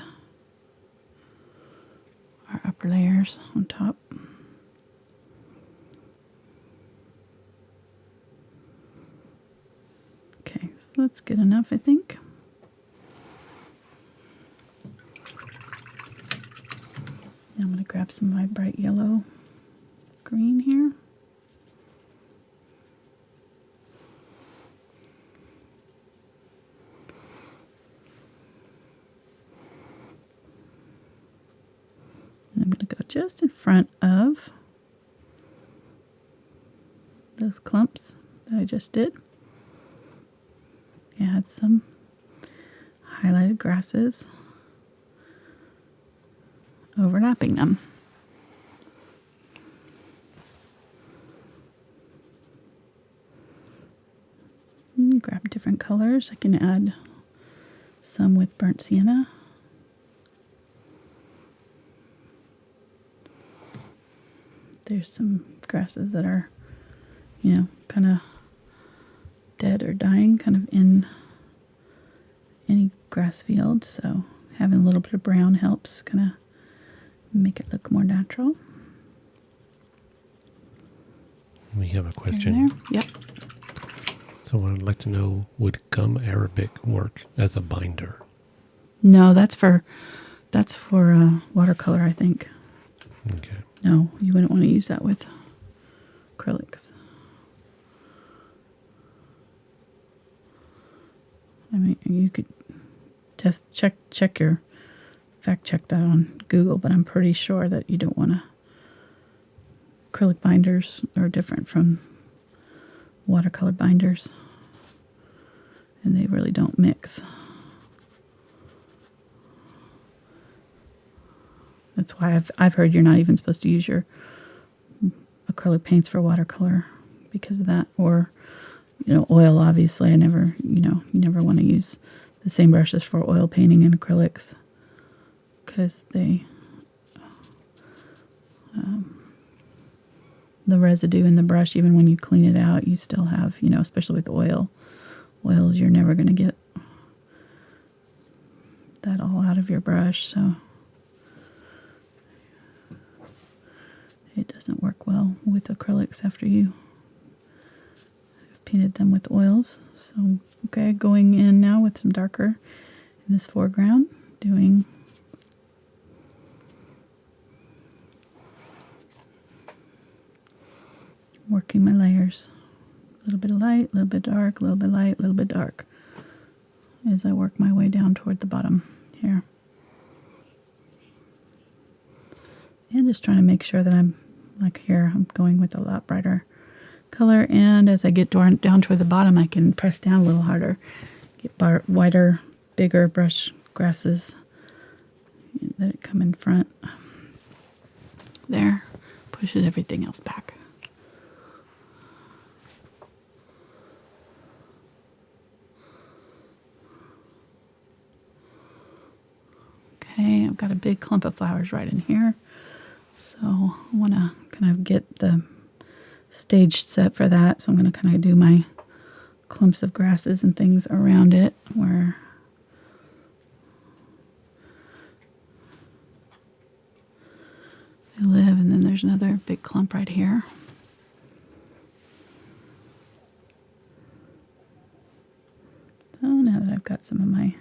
our upper layers on top. Okay, so that's good enough, I think. Now I'm going to grab some of my bright yellow green here. And I'm going to go just in front of those clumps that I just did. Add some highlighted grasses, overlapping them. Grab different colors. I can add some with burnt sienna. There's some grasses that are, you know, kind of dead or dying, kind of in any grass field. So having a little bit of brown helps kind of make it look more natural. We have a question. Yep. So I'd like to know, would gum arabic work as a binder? No, that's for watercolor, I think. Okay. No, you wouldn't want to use that with acrylics. I mean, you could just fact check that on Google, but I'm pretty sure that you don't want to. Acrylic binders are different from watercolor binders, and they really don't mix. That's why I've heard you're not even supposed to use your acrylic paints for watercolor because of that, or oil. Obviously, you never want to use the same brushes for oil painting and acrylics because the residue in the brush, even when you clean it out, you still have, especially with oils, you're never going to get that all out of your brush, so it doesn't work well with acrylics after you have painted them with oils. So, okay, going in now with some darker in this foreground, working my layers. A little bit of light, a little bit dark, a little bit light, a little bit dark as I work my way down toward the bottom here. And just trying to make sure that I'm, like here, I'm going with a lot brighter color. And as I get down toward the bottom, I can press down a little harder, get wider, bigger brush grasses that come in front. There, pushes everything else back. Okay, I've got a big clump of flowers right in here. So I want to kind of get the stage set for that. So I'm going to kind of do my clumps of grasses and things around it where they live. And then there's another big clump right here. So now that I've got some of my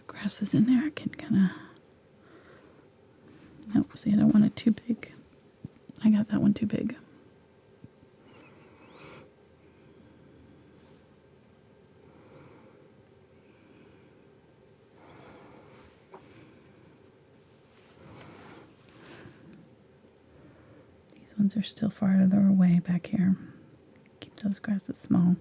grasses in there, I can kind of, nope, see, I don't want it too big. I got that one too big. These ones are still farther away back here. Keep those grasses small.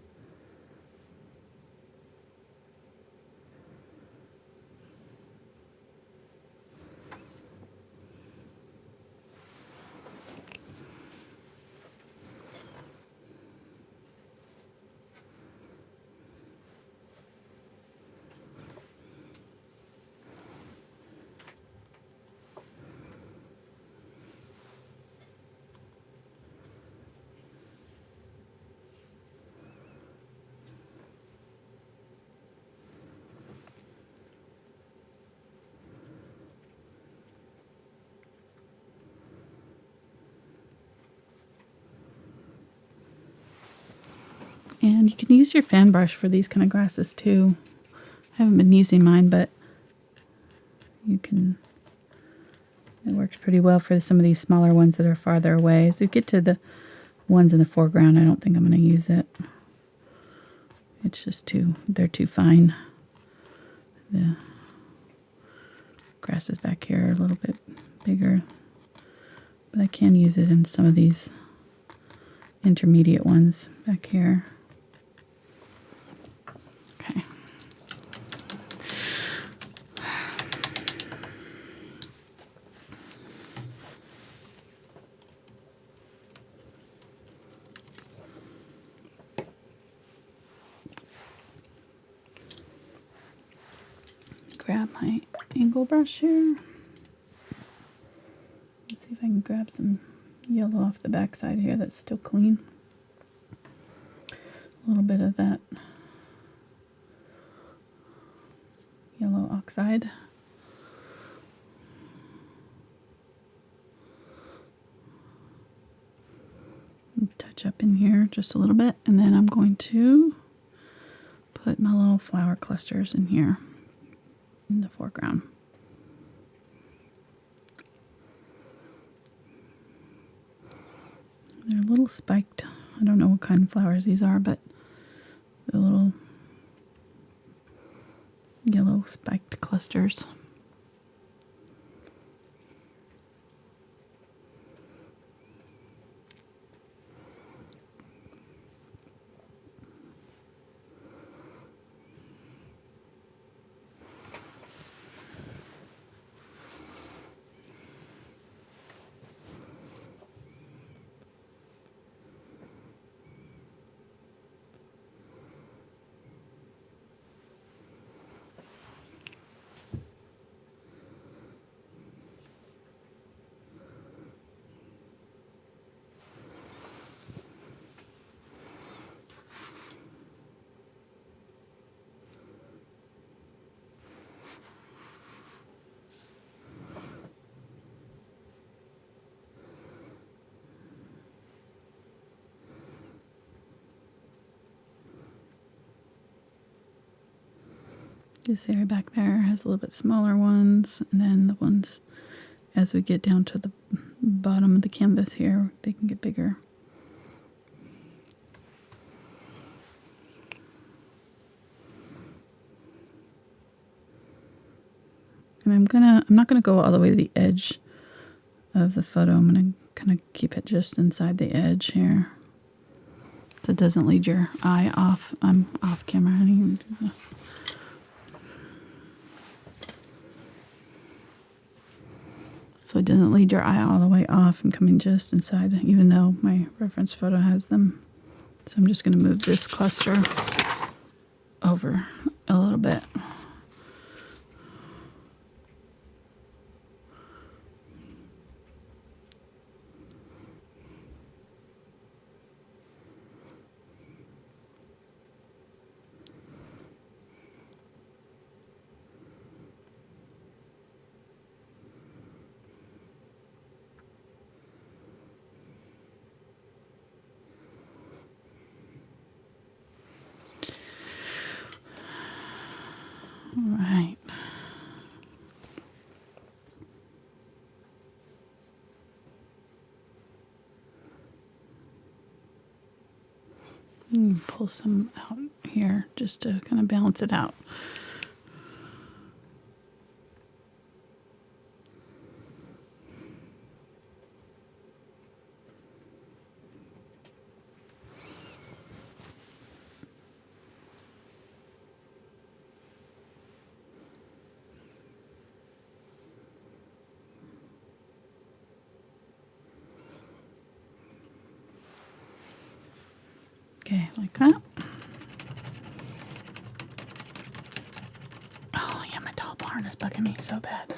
And you can use your fan brush for these kind of grasses too. haven't been using mine, but you can, it works pretty well for some of these smaller ones that are farther away. As you get to the ones in the foreground, I don't think I'm going to use it. It's just they're too fine. The grasses back here are a little bit bigger, but I can use it in some of these intermediate ones back here. Okay. Grab my angle brush here. Let's see if I can grab some yellow off the back side here that's still clean. A little bit of that yellow oxide. Touch up in here just a little bit, and then I'm going to put my little flower clusters in here in the foreground. They're a little spiked. I don't know what kind of flowers these are, but they're little yellow spiked clusters. This area back there has a little bit smaller ones, and then the ones as we get down to the bottom of the canvas here, they can get bigger. And I'm not gonna go all the way to the edge of the photo. I'm gonna kind of keep it just inside the edge here, so it doesn't lead your eye off. I'm off camera, honey. So it doesn't lead your eye all the way off. I'm coming just inside, even though my reference photo has them. So I'm just going to move this cluster over a little bit. Right. Pull some out here just to kind of balance it out. Okay, like that. Oh, yeah, my tall barn is bugging me so bad.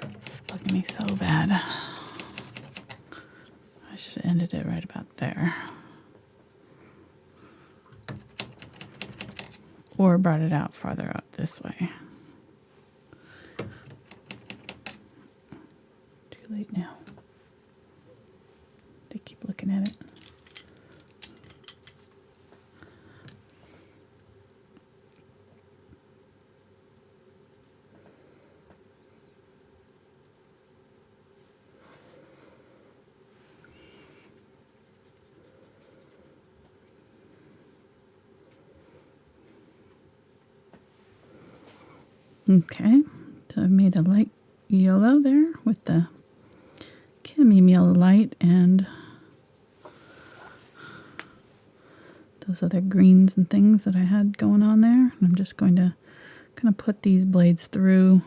It's bugging me so bad. I should have ended it right about there. Or brought it out farther out this way. Too late now. They keep looking at it. Okay, so I've made a light yellow there with the cadmium yellow light and those other greens and things that I had going on there. And I'm just going to kind of put these blades through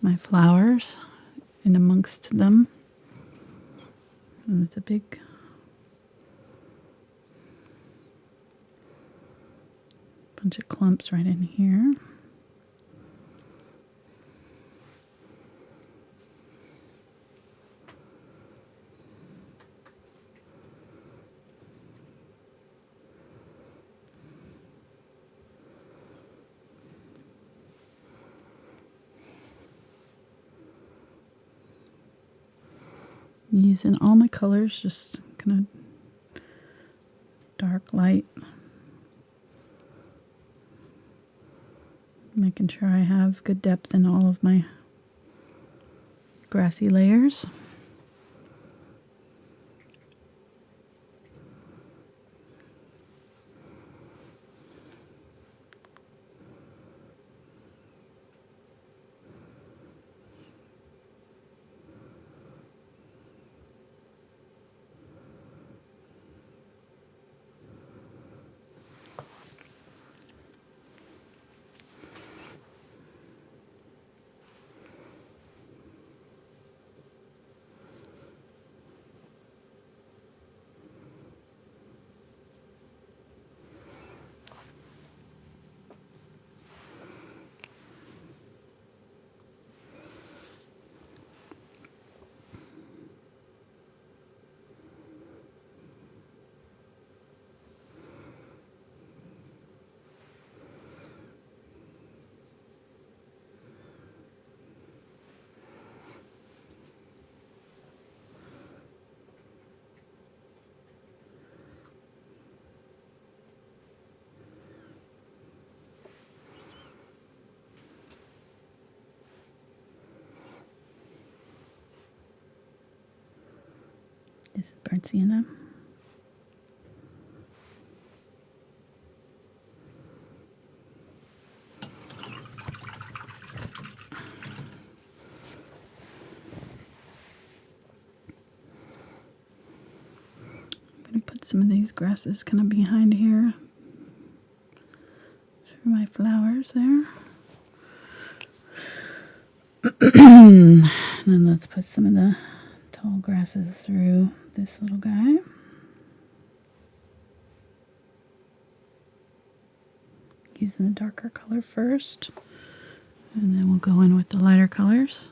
my flowers in amongst them. And it's a big bunch of clumps right in here. Using all my colors, just kind of dark, light. Making sure I have good depth in all of my grassy layers. This is burnt sienna. I'm going to put some of these grasses kind of behind here through my flowers there. And then let's put some of the tall grasses through this little guy. Using the darker color first, and then we'll go in with the lighter colors.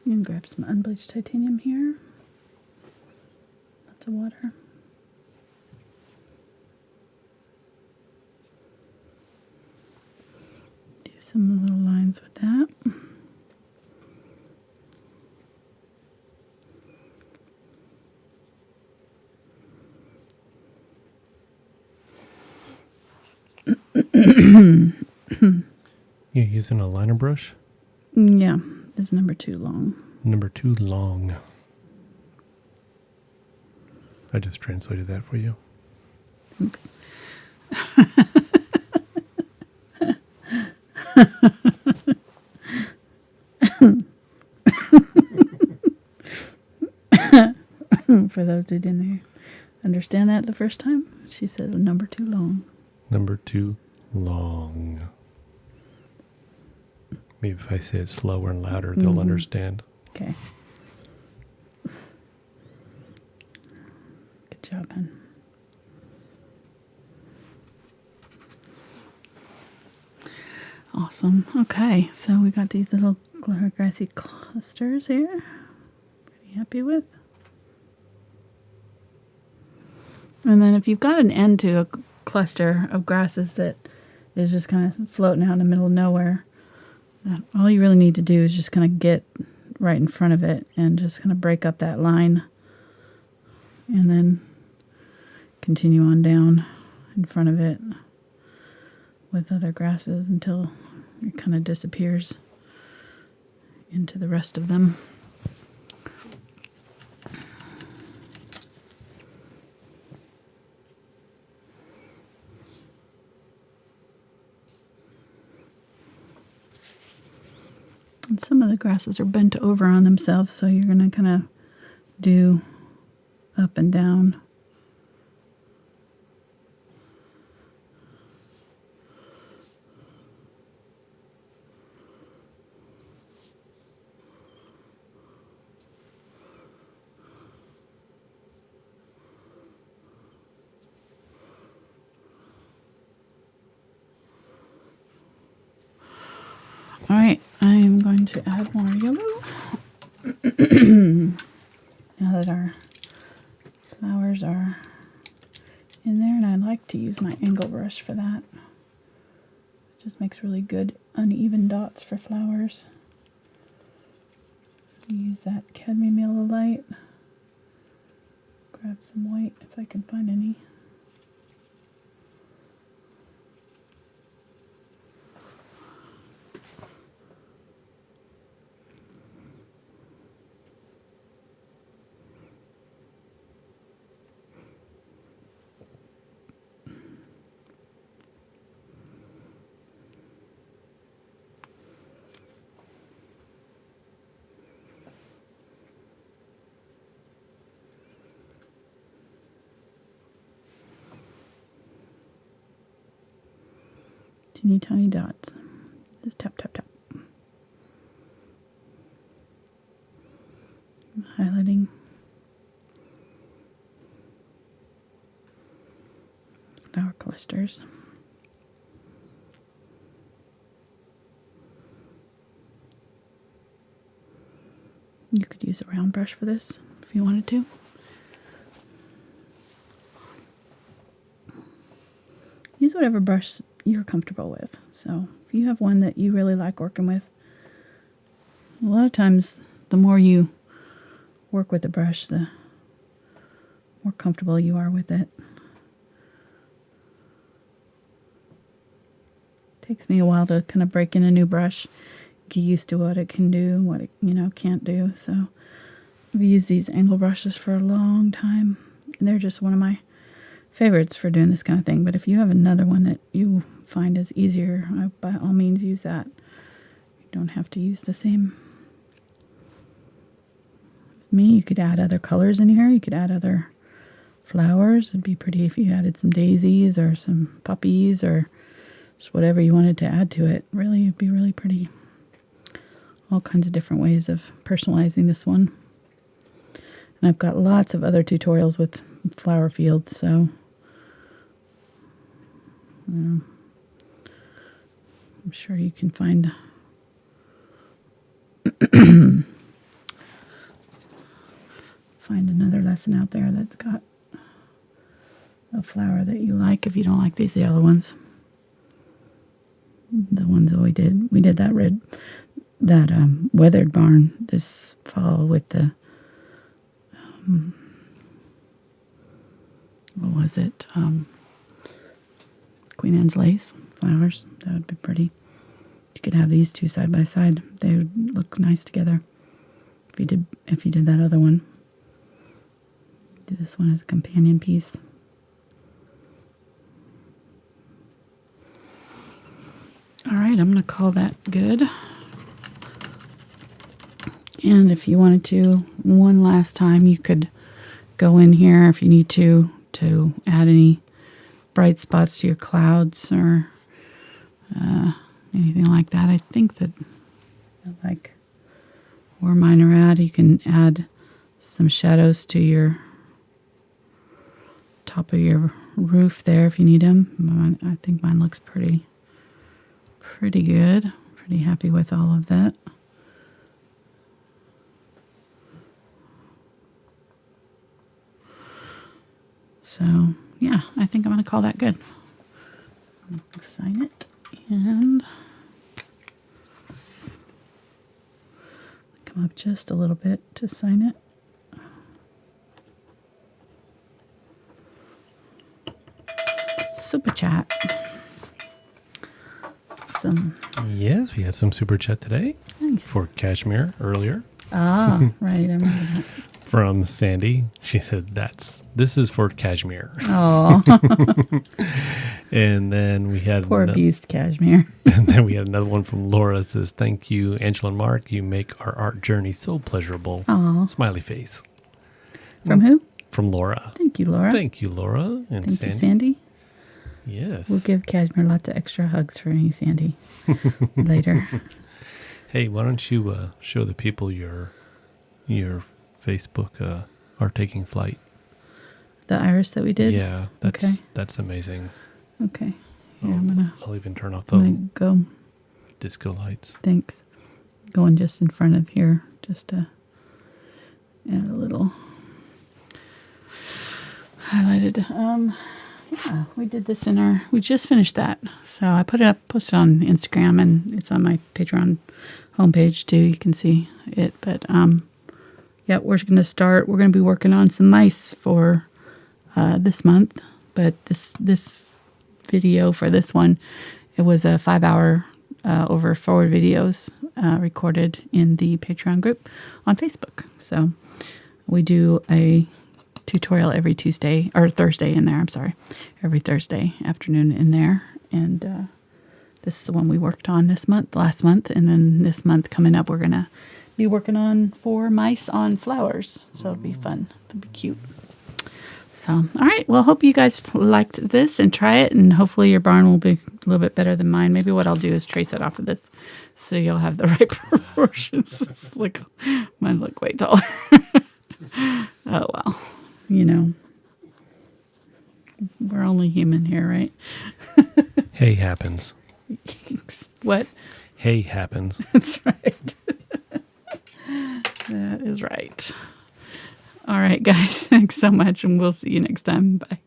And grab some unbleached titanium here. Lots of water. Do some little lines with that. You're using a liner brush? Yeah, this is number 2 long. Number 2 long. I just translated that for you. Thanks. For those who didn't understand that the first time, she said number 2 long. Number 2 long. Maybe if I say it slower and louder, they'll understand. Okay. Good job, hon. Awesome. Okay, so we got these little grassy clusters here. Pretty happy with. And then if you've got an end to a cluster of grasses that is just kind of floating out in the middle of nowhere, all you really need to do is just kind of get right in front of it and just kind of break up that line and then continue on down in front of it with other grasses until it kind of disappears into the rest of them. And some of the grasses are bent over on themselves, so you're going to kind of do up and down. All right, I am going to add more yellow. Now that our flowers are in there, and I like to use my angle brush for that. It just makes really good uneven dots for flowers. Use that cadmium yellow light. Grab some white if I can find any. Teeny tiny dots. Just tap, tap, tap. Highlighting. Flower clusters. You could use a round brush for this if you wanted to. Use whatever brush you're comfortable with. So if you have one that you really like working with, a lot of times the more you work with the brush, the more comfortable you are with it. Takes me a while to kind of break in a new brush, get used to what it can do, what it can't do. So I've used these angle brushes for a long time, and they're just one of my favorites for doing this kind of thing. But if you have another one that you find is easier, by all means use that. You don't have to use the same. With me, you could add other colors in here. You could add other flowers. It'd be pretty if you added some daisies or some poppies or just whatever you wanted to add to it. Really, it'd be really pretty. All kinds of different ways of personalizing this one. And I've got lots of other tutorials with flower fields, so I'm sure you can find another lesson out there that's got a flower that you like if you don't like these yellow ones. The ones that we did that weathered barn this fall with the what was it? Queen Anne's lace flowers. That would be pretty. You could have these two side by side. They would look nice together. If you did that other one. Do this one as a companion piece. All right, I'm going to call that good. And if you wanted to, one last time, you could go in here if you need to add any bright spots to your clouds or anything like that. I think that, like where mine are at, you can add some shadows to your top of your roof there if you need them. I think mine looks pretty good. Pretty happy with all of that. So, yeah, I think I'm going to call that good. Sign it and come up just a little bit to sign it. Super chat. Yes, we had some super chat today. Nice. For Cashmere earlier. Ah, right. I remember that. From Sandy. She said, this is for Cashmere. Oh. And then we had Poor abused Cashmere. And then we had another one from Laura that says, thank you, Angela and Mark. You make our art journey so pleasurable. Aw. Smiley face. From who? From Laura. Thank you, Laura. Thank you, Laura. And Thank Sandy. you, Sandy. Yes. We'll give Cashmere lots of extra hugs for you, Sandy, later. Hey, why don't you show the people your Facebook Art Taking Flight? The iris that we did? Yeah, that's amazing. Okay. Here, I'll even turn off I'm the gonna go. disco lights. Thanks. Going just in front of here, just to add a little highlighted. Yeah, we did this we just finished that. So I posted on Instagram, and it's on my Patreon homepage too. You can see it. But yeah, we're going to be working on some mice for this month. But this video for this one, it was a 5-hour over 4 videos recorded in the Patreon group on Facebook. So we do a tutorial every Tuesday or Thursday in there. I'm sorry, every Thursday afternoon in there. And this is the one we worked on last month, and then this month coming up, we're gonna be working on 4 mice on flowers. So it'll be fun. It'll be cute. So, all right. Well, hope you guys liked this and try it, and hopefully your barn will be a little bit better than mine. Maybe what I'll do is trace it off of this, so you'll have the right proportions. It's like mine's like way taller. Oh well. You know, we're only human here, right? Hey happens. What? Hey happens. That's right. That is right. All right, guys. Thanks so much, and we'll see you next time. Bye.